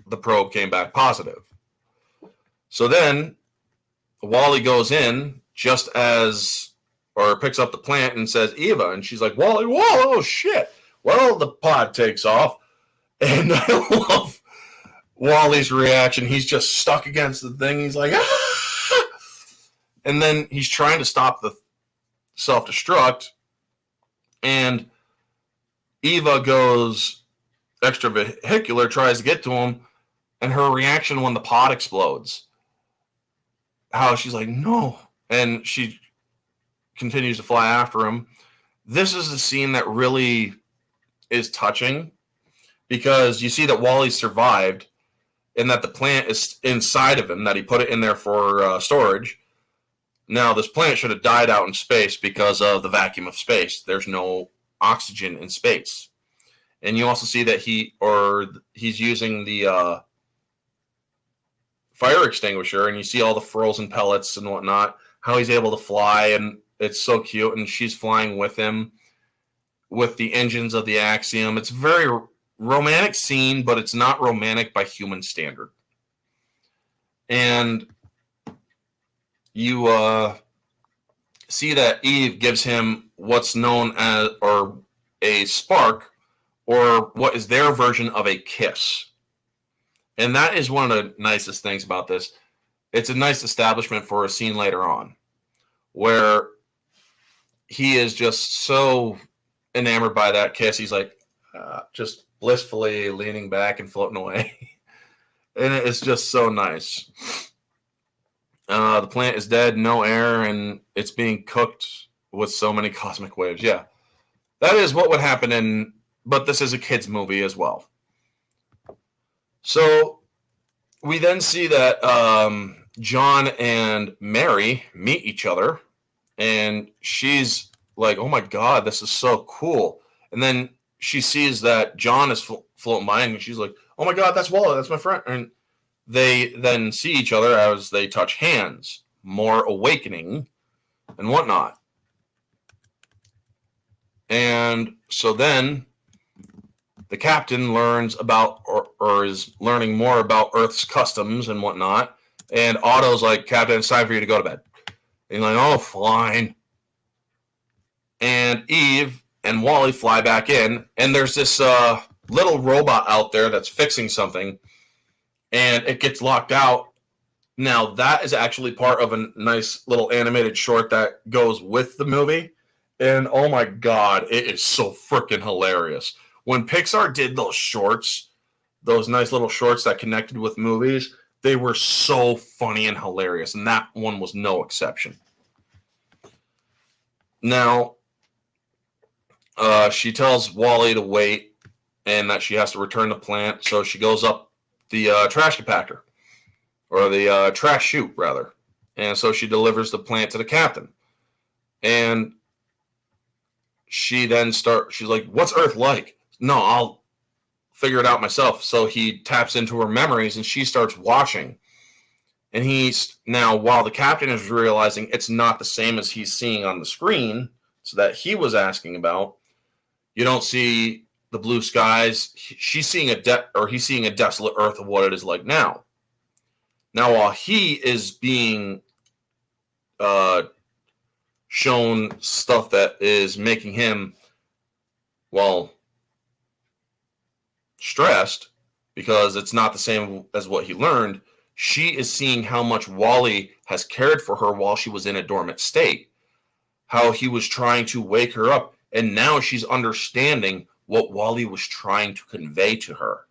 the probe came back positive? So then Wally goes in just as, or picks up the plant and says, Eva. And she's like, Wally, whoa, oh shit. Well, the pod takes off. And I love Wally's reaction. He's just stuck against the thing. He's like, ah! And then he's trying to stop the self-destruct. And Eva goes extravehicular, tries to get to him. And her reaction when the pod explodes, how she's like, no. And she continues to fly after him. This is a scene that really is touching because you see that Wally survived and that the plant is inside of him, that he put it in there for storage. Now, this plant should have died out in space because of the vacuum of space. There's no oxygen in space. And you also see that he's using the fire extinguisher, and you see all the frozen pellets and whatnot, how he's able to fly, and it's so cute, and she's flying with him with the engines of the Axiom. It's a very romantic scene, but it's not romantic by human standard. And you see that Eve gives him what's known as, or a spark, or what is their version of a kiss. And that is one of the nicest things about this. It's a nice establishment for a scene later on where he is just so enamored by that kiss. He's like just blissfully leaning back and floating away. And it's just so nice. The plant is dead, no air, and it's being cooked with so many cosmic waves. Yeah, that is what would happen but this is a kid's movie as well. So we then see that John and Mary meet each other, and she's like, oh my God, this is so cool. And then she sees that John is floating by, and she's like, oh my God, that's Wally, that's my friend. And they then see each other as they touch hands, more awakening and whatnot. And so then the captain learns about, or is learning more about Earth's customs and whatnot. And Otto's like, Captain, it's time for you to go to bed. And he's like, oh, fine. And Eve and Wally fly back in, and there's this little robot out there that's fixing something, and it gets locked out. Now, that is actually part of a nice little animated short that goes with the movie. And oh my God, it is so freaking hilarious. When Pixar did those shorts, those nice little shorts that connected with movies, they were so funny and hilarious, and that one was no exception. Now, she tells Wally to wait and that she has to return the plant, so she goes up the trash compactor, or the trash chute, rather. And so she delivers the plant to the captain. And she then she's like, what's Earth like? No, I'll figure it out myself. So he taps into her memories, and she starts watching. And now, while the captain is realizing it's not the same as he's seeing on the screen, so that he was asking about, you don't see the blue skies. He's seeing a desolate Earth of what it is like now. Now, while he is being shown stuff that is making him, well, stressed because it's not the same as what he learned, she is seeing how much Wally has cared for her while she was in a dormant state, how he was trying to wake her up, and now she's understanding what Wally was trying to convey to her,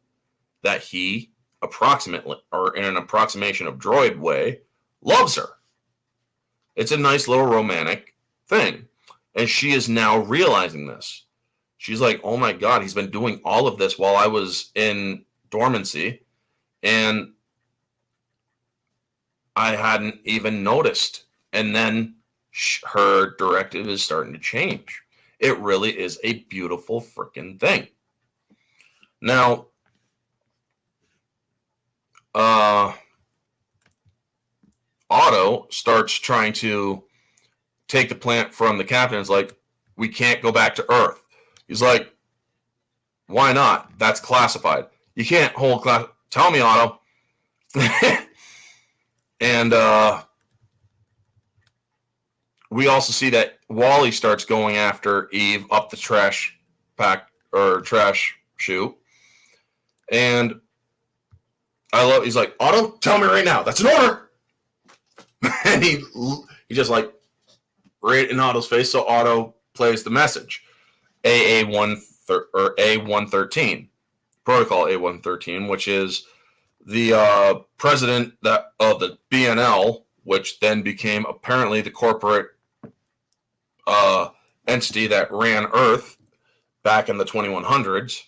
that he approximately, or in an approximation of droid way, loves her. It's a nice little romantic thing, and she is now realizing this. She's like, oh my God, he's been doing all of this while I was in dormancy, and I hadn't even noticed. And then her directive is starting to change. It really is a beautiful freaking thing. Now, Otto starts trying to take the plant from the captain. It's like, we can't go back to Earth. He's like, why not? That's classified. You can't hold class. Tell me, Otto. And we also see that Wally starts going after Eve up the trash pack or trash chute. And he's like, Otto, tell me right now. That's an order. And he just like right in Otto's face. So Otto plays the message. A113, protocol A113, which is the president of the BNL, which then became apparently the corporate entity that ran Earth back in the 2100s.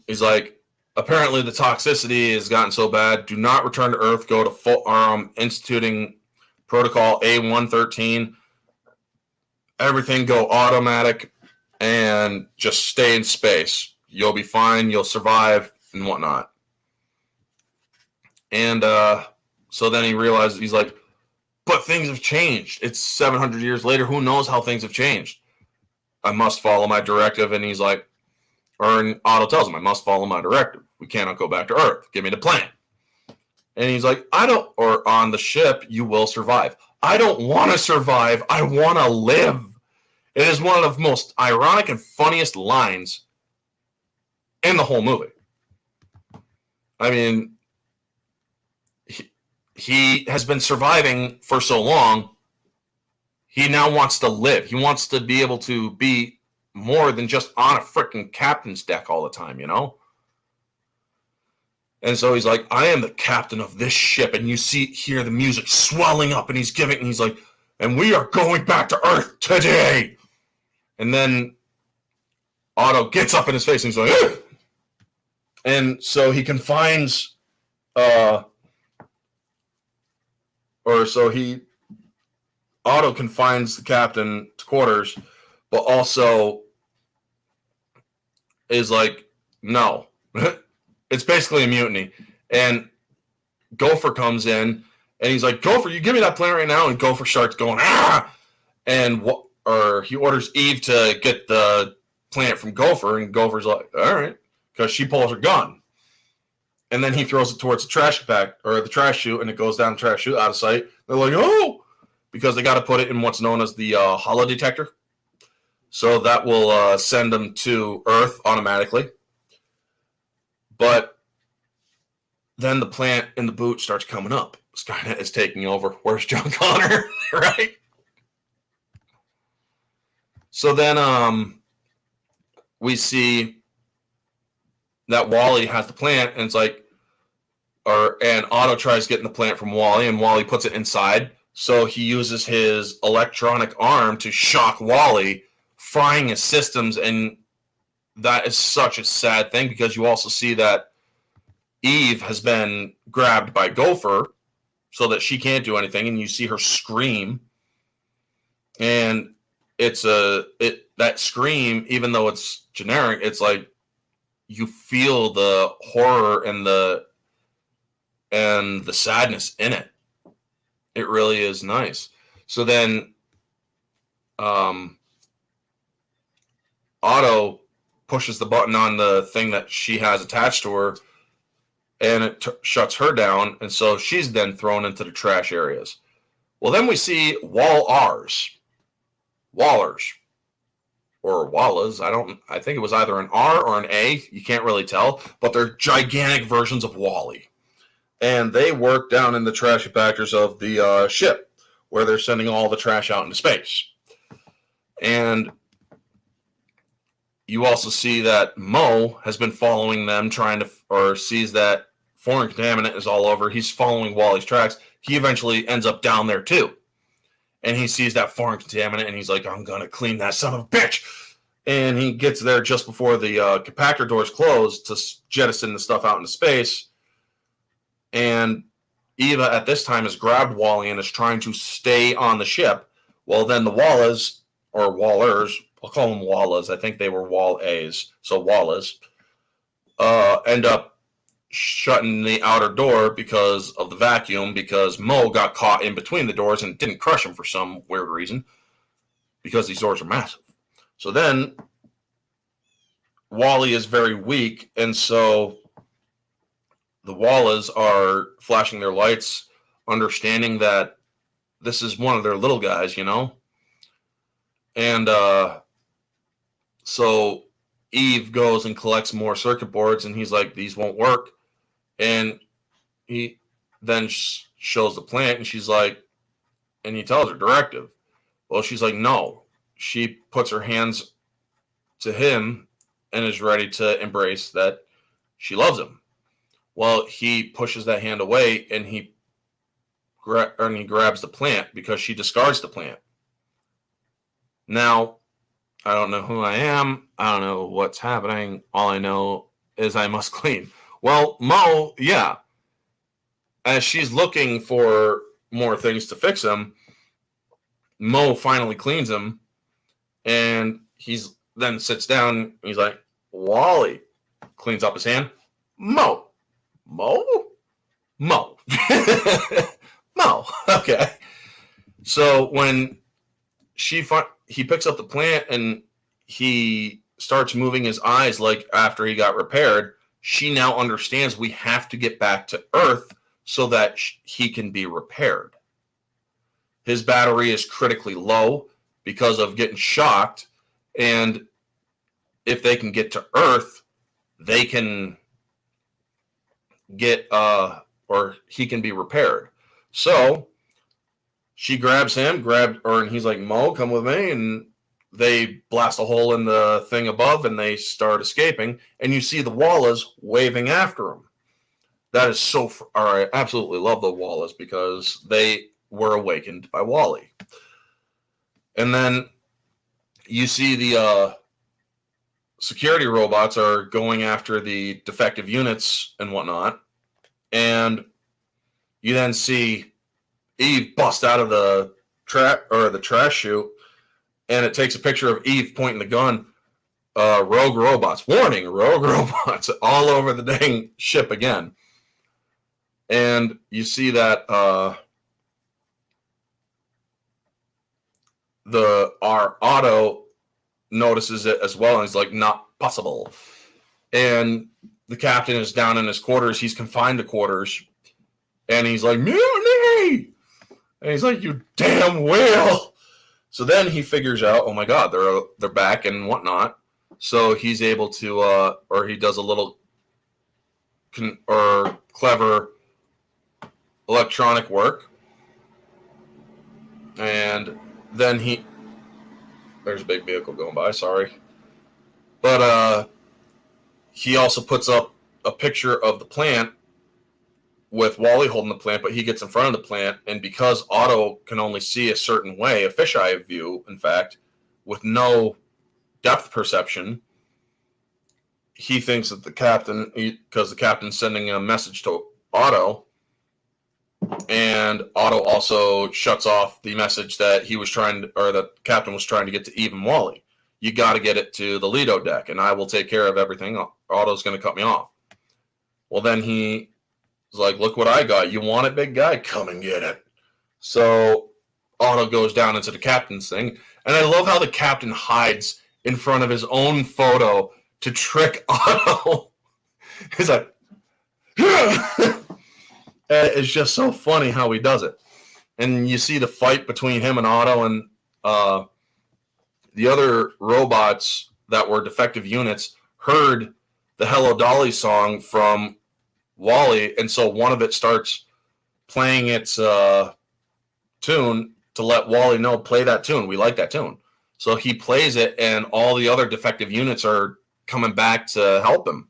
He's like, apparently the toxicity has gotten so bad. Do not return to Earth. Go to instituting protocol A113. Everything go automatic and just stay in space. You'll be fine. You'll survive and whatnot. And so then he realizes, he's like, but things have changed. It's 700 years later. Who knows how things have changed? I must follow my directive. And he's like, or Otto tells him, I must follow my directive. We cannot go back to Earth. Give me the plan. And he's like, or on the ship, you will survive. I don't want to survive. I want to live. It is one of the most ironic and funniest lines in the whole movie. I mean, he has been surviving for so long. He now wants to live. He wants to be able to be more than just on a freaking captain's deck all the time, you know? And so he's like, I am the captain of this ship. And you hear the music swelling up, and he's like, and we are going back to Earth today. And then Otto gets up in his face and he's like, ugh! And so he confines, Otto confines the captain to quarters, but also is like, no. It's basically a mutiny. And Gopher comes in, and he's like, Gopher, you give me that plan right now. And Gopher starts going, ah! And he orders Eve to get the plant from Gopher, and Gopher's like, all right, because she pulls her gun. And then he throws it towards the trash pack, or the trash chute, and it goes down the trash chute out of sight. They're like, oh! Because they got to put it in what's known as the hollow detector. So that will send them to Earth automatically. But then the plant in the boot starts coming up. Skynet is taking over. Where's John Connor? Right? So then we see that Wally has the plant, and it's like, and Otto tries getting the plant from Wally, and Wally puts it inside. So he uses his electronic arm to shock Wally, frying his systems, and that is such a sad thing, because you also see that Eve has been grabbed by Gopher so that she can't do anything, and you see her scream. And that scream, even though it's generic, it's like you feel the horror and the sadness in it. It really is nice. So then Otto pushes the button on the thing that she has attached to her, and it shuts her down, and so she's then thrown into the trash areas. Well, then we see Wallers, or Wallas. I think it was either an R or an A. You can't really tell, but they're gigantic versions of Wally. And they work down in the trash compactors of the ship, where they're sending all the trash out into space. And you also see that Mo has been following them, sees that foreign contaminant is all over. He's following Wally's tracks. He eventually ends up down there too. And he sees that foreign contaminant, and he's like, I'm going to clean that son of a bitch. And he gets there just before the compactor doors close to jettison the stuff out into space. And Eva at this time has grabbed Wally and is trying to stay on the ship, Well, then the Wallas, or Wallers, I'll call them Wallas. I think they were Wall A's. So Wallas end up shutting the outer door because of the vacuum, because Mo got caught in between the doors and didn't crush him for some weird reason, because these doors are massive. So then Wally is very weak, and so the Wallas are flashing their lights, understanding that this is one of their little guys, you know? And so Eve goes and collects more circuit boards, and he's like, these won't work. And he then shows the plant, and she's like, and he tells her directive. Well, she's like, no. She puts her hands to him and is ready to embrace that she loves him. Well, he pushes that hand away, and he grabs the plant because she discards the plant. Now, I don't know who I am. I don't know what's happening. All I know is I must clean. Well, Mo, yeah. As she's looking for more things to fix him, Mo finally cleans him, and he's then sits down. And he's like, Wally. Cleans up his hand. Mo. Mo? Mo. Mo. Okay. So when he picks up the plant and he starts moving his eyes like after he got repaired, she now understands we have to get back to Earth so that he can be repaired. His battery is critically low because of getting shocked, and if they can get to Earth, they can get or he can be repaired. So she grabs him, and he's like, Mo, come with me, and they blast a hole in the thing above, and they start escaping, and you see the Wallas waving after him. That is so. I absolutely love the Wallas because they were awakened by Wally. And then you see the security robots are going after the defective units and whatnot, and you then see Eve bust out of the trash chute, and it takes a picture of Eve pointing the gun. Rogue robots. Warning, rogue robots all over the dang ship again. And you see that our Otto notices it as well, and he's like, not possible. And the captain is down in his quarters. He's confined to quarters. And he's like, mutiny! And he's like, you damn whale! So then he figures out, oh my god, they're back and whatnot. So he's able to, or he does a little clever electronic work. And then there's a big vehicle going by, sorry. But he also puts up a picture of the plant with Wally holding the plant, but he gets in front of the plant, and because Otto can only see a certain way, a fisheye view, in fact, with no depth perception, he thinks that because the captain's sending a message to Otto, and Otto also shuts off the message that the captain was trying to get to Eve and Wally. You got to get it to the Lido deck, and I will take care of everything. Otto's going to cut me off. Well, then he's like, look what I got. You want it, big guy? Come and get it. So Otto goes down into the captain's thing, and I love how the captain hides in front of his own photo to trick Otto. He's like, it's just so funny how he does it. And you see the fight between him and Otto, and the other robots that were defective units heard the Hello Dolly song from Wally, and so one of it starts playing its tune to let Wally know, play that tune. We like that tune. So he plays it, and all the other defective units are coming back to help him.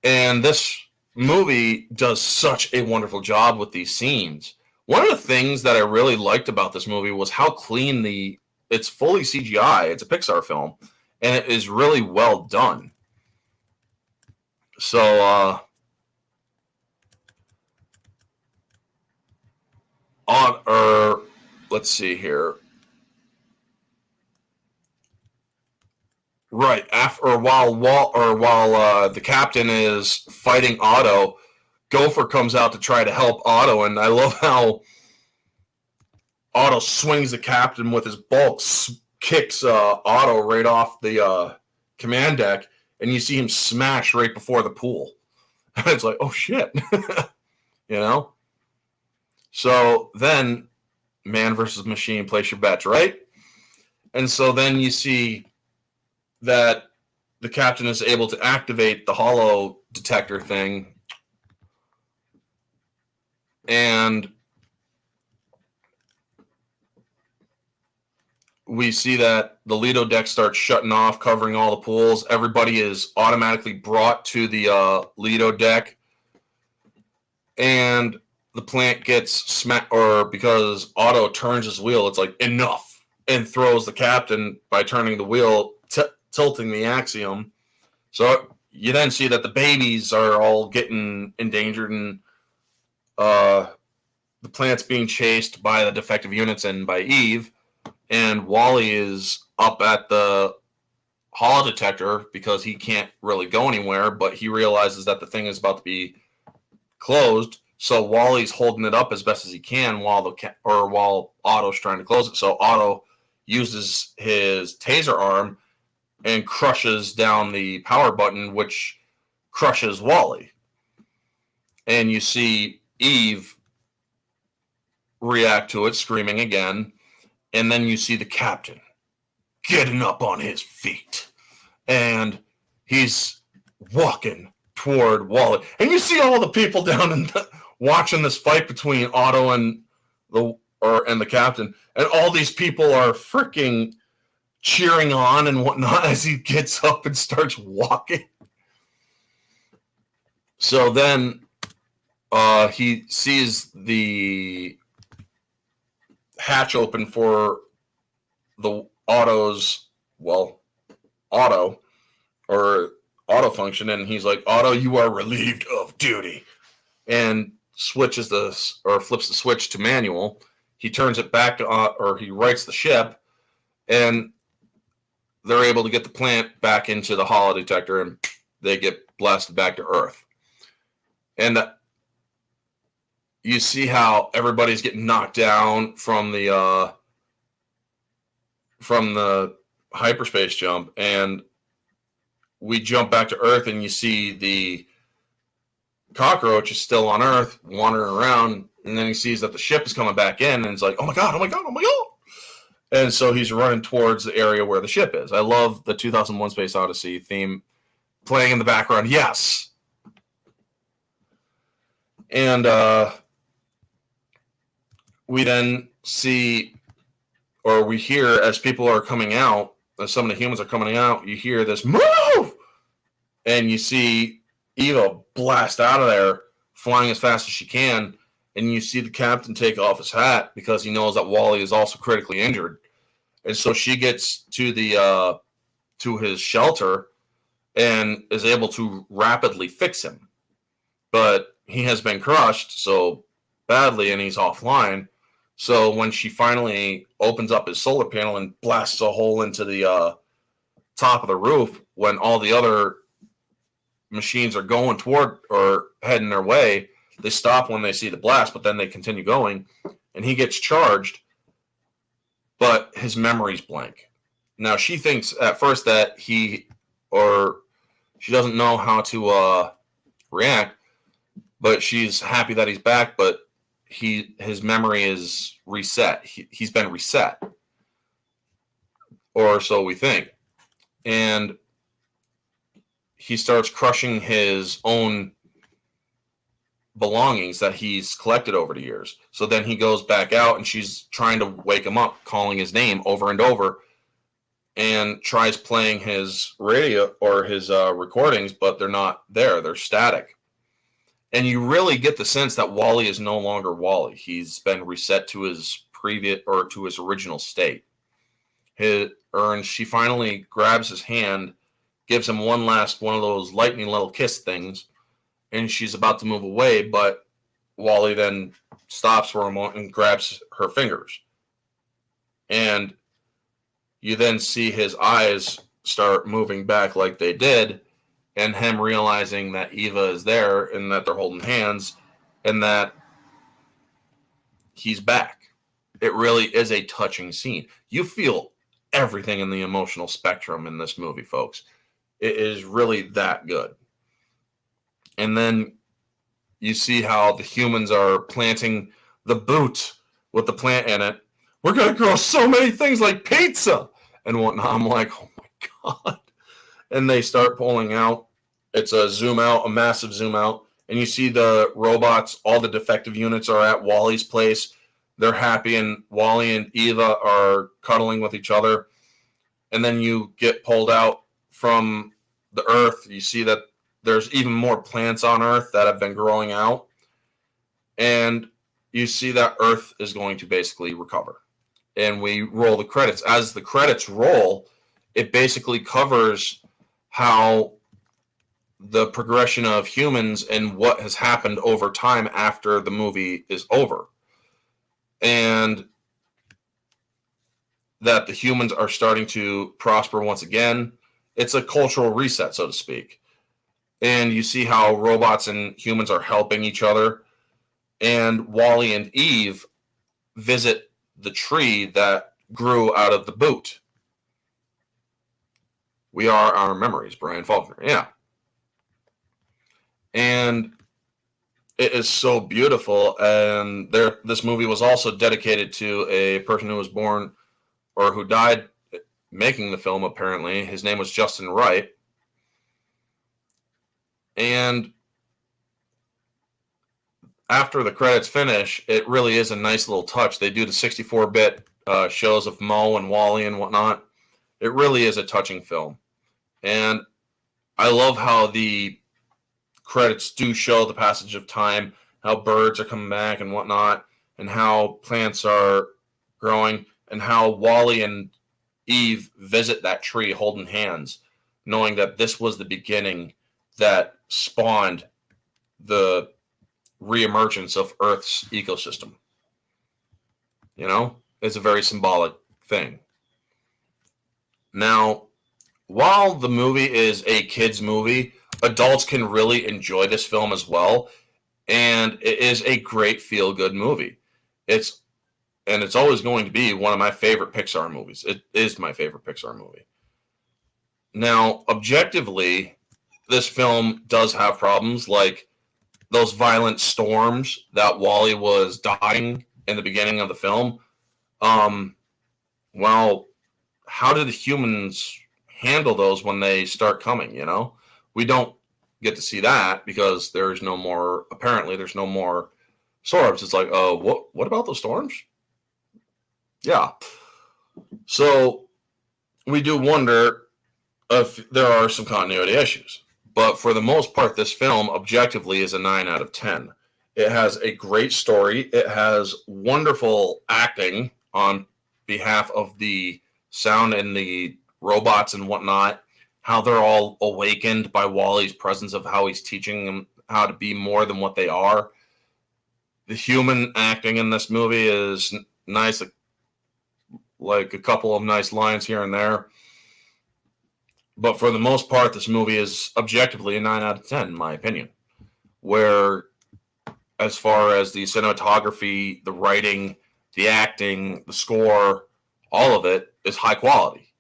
And this movie does such a wonderful job with these scenes. One of the things that I really liked about this movie was how clean it's fully CGI. It's a Pixar film, and it is really well done. So, let's see here. Right after, while the captain is fighting Otto, Gopher comes out to try to help Otto, and I love how Otto swings the captain with his bulk, kicks Otto right off the command deck, and you see him smash right before the pool. And it's like, oh shit, you know. So then, man versus machine, place your bets, right? And so then you see that the captain is able to activate the holo detector thing, and we see that the Lido deck starts shutting off, covering all the pools. Everybody is automatically brought to the Lido deck, and the plant gets smacked, or because Otto turns his wheel, it's like, enough, and throws the captain by turning the wheel, tilting the axiom. So you then see that the babies are all getting endangered, and the plant's being chased by the defective units and by Eve, and Wally is up at the holo detector because he can't really go anywhere, but he realizes that the thing is about to be closed. So Wally's holding it up as best as he can while Otto's trying to close it. So Otto uses his taser arm and crushes down the power button, which crushes Wally. And you see Eve react to it, screaming again. And then you see the captain getting up on his feet. And he's walking toward Wally. And you see all the people down in watching this fight between Otto and the captain. And all these people are freaking cheering on and whatnot as he gets up and starts walking. So then he sees the hatch open for the auto function, and he's like, Otto, you are relieved of duty, and flips the switch to manual. He turns it back on, or he rights the ship, and they're able to get the plant back into the holo detector, and they get blasted back to Earth. And you see how everybody's getting knocked down from the hyperspace jump, and we jump back to Earth, and you see the cockroach is still on Earth, wandering around, and then he sees that the ship is coming back in, and it's like, oh my god, oh my god, oh my god. And so he's running towards the area where the ship is. I love the 2001 Space Odyssey theme playing in the background. Yes. And we then see, or we hear, as people are coming out, as some of the humans are coming out, you hear this, move! And you see Eva blast out of there, flying as fast as she can, and you see the captain take off his hat because he knows that Wally is also critically injured. And so she gets to the to his shelter and is able to rapidly fix him. But he has been crushed so badly, and he's offline. So when she finally opens up his solar panel and blasts a hole into the top of the roof, when all the other machines are going toward or heading their way, they stop when they see the blast, but then they continue going, and he gets charged, but his memory's blank. Now, she thinks at first that she doesn't know how to react, but she's happy that he's back, but his memory is reset. He's been reset, or so we think. And he starts crushing his own belongings that he's collected over the years. So then he goes back out, and she's trying to wake him up, calling his name over and over, and tries playing his radio or his recordings, but they're not there. They're static. And you really get the sense that Wally is no longer Wally. He's been reset to his previous, or to his original state. And she finally grabs his hand, gives him one of those lightning little kiss things, and she's about to move away, but Wally then stops for a moment and grabs her fingers. And you then see his eyes start moving back like they did, and him realizing that Eva is there and that they're holding hands and that he's back. It really is a touching scene. You feel everything in the emotional spectrum in this movie, folks. It is really that good. And then you see how the humans are planting the boot with the plant in it. We're going to grow so many things like pizza and whatnot. I'm like, oh my God. And they start pulling out. It's a zoom out, a massive zoom out. And you see the robots, all the defective units are at Wally's place. They're happy, and Wally and Eva are cuddling with each other. And then you get pulled out from the Earth. You see that there's even more plants on Earth that have been growing out. And you see that Earth is going to basically recover. And we roll the credits. As the credits roll, it basically covers how the progression of humans and what has happened over time after the movie is over. And that the humans are starting to prosper once again. It's a cultural reset, so to speak. And you see how robots and humans are helping each other. And Wally and Eve visit the tree that grew out of the boot. We are our memories, Brian Faulkner. Yeah. And it is so beautiful. And this movie was also dedicated to a person who was born or who died making the film, apparently. His name was Justin Wright. And after the credits finish, it really is a nice little touch. They do the 64-bit shows of Mo and Wally and whatnot. It really is a touching film. And I love how the credits do show the passage of time, how birds are coming back and whatnot, and how plants are growing, and how Wally and Eve visit that tree holding hands, knowing that this was the beginning that spawned the reemergence of Earth's ecosystem. You know, it's a very symbolic thing. Now, while the movie is a kid's movie, adults can really enjoy this film as well, and it is a great feel-good movie. It's always going to be one of my favorite Pixar movies. It is my favorite Pixar movie. Now, objectively, this film does have problems, like those violent storms that Wally was dodging in the beginning of the film. Well, how do the humans handle those when they start coming? You know, we don't get to see that because there's no more. Apparently, there's no more storms. It's like, oh, what about those storms? Yeah. So we do wonder if there are some continuity issues. But for the most part, this film objectively is a 9 out of 10. It has a great story. It has wonderful acting on behalf of the sound and the robots and whatnot, how they're all awakened by Wally's presence of how he's teaching them how to be more than what they are. The human acting in this movie is nice, like a couple of nice lines here and there. But for the most part, this movie is objectively a 9 out of 10, in my opinion. Where, as far as the cinematography, the writing, the acting, the score, all of it is high quality.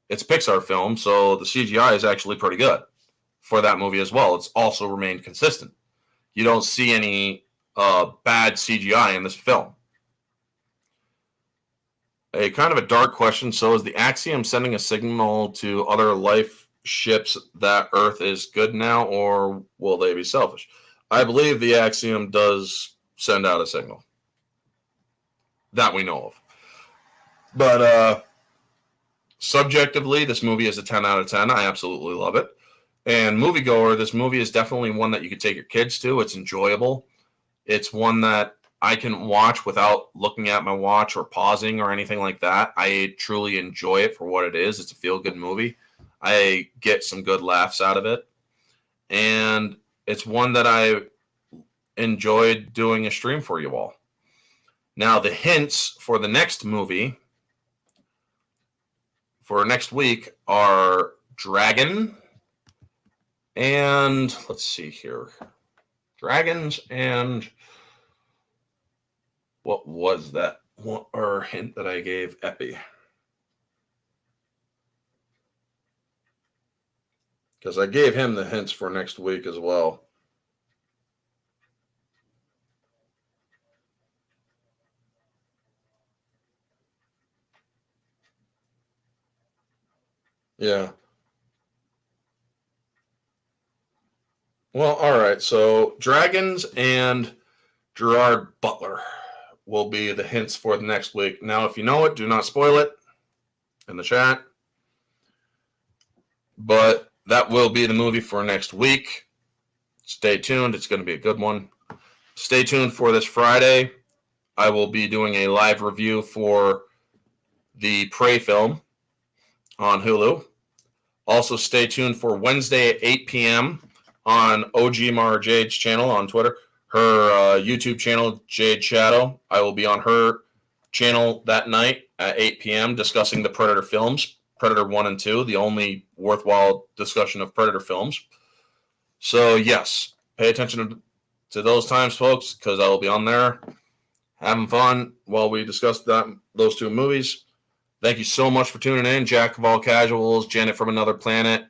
It's a Pixar film, so the CGI is actually pretty good for that movie as well. It's also remained consistent. You don't see any bad CGI in this film. A kind of a dark question. So is the Axiom sending a signal to other life ships that Earth is good now, or will they be selfish? I believe the Axiom does send out a signal that we know of. But subjectively, this movie is a 10 out of 10. I absolutely love it. And moviegoer, this movie is definitely one that you could take your kids to. It's enjoyable. It's one that I can watch without looking at my watch or pausing or anything like that. I truly enjoy it for what it is. It's a feel-good movie. I get some good laughs out of it. And it's one that I enjoyed doing a stream for you all. Now, the hints for the next movie for next week are Dragon and let's see here. Dragons and what was that one or hint that I gave Epi? Because I gave him the hints for next week as well. Yeah. Well, all right. So Dragons and Gerard Butler will be the hints for the next week. Now, if you know it, do not spoil it in the chat. But that will be the movie for next week. Stay tuned. It's going to be a good one. Stay tuned for this Friday. I will be doing a live review for the Prey film on Hulu. Also, stay tuned for Wednesday at 8 p.m. on OG Mara Jade's channel on Twitter. Her YouTube channel, Jade Shadow. I will be on her channel that night at 8 p.m. discussing the Predator films, Predator 1 and 2, the only worthwhile discussion of Predator films. So, yes, pay attention to those times, folks, because I will be on there having fun while we discuss those two movies. Thank you so much for tuning in. Jack of all casuals, Janet from Another Planet,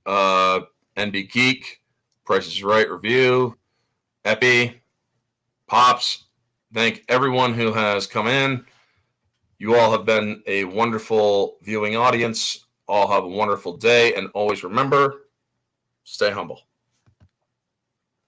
NB Geek, Price is Right review, Epi, Pops. Thank everyone who has come in. You all have been a wonderful viewing audience. All have a wonderful day. And always remember, stay humble.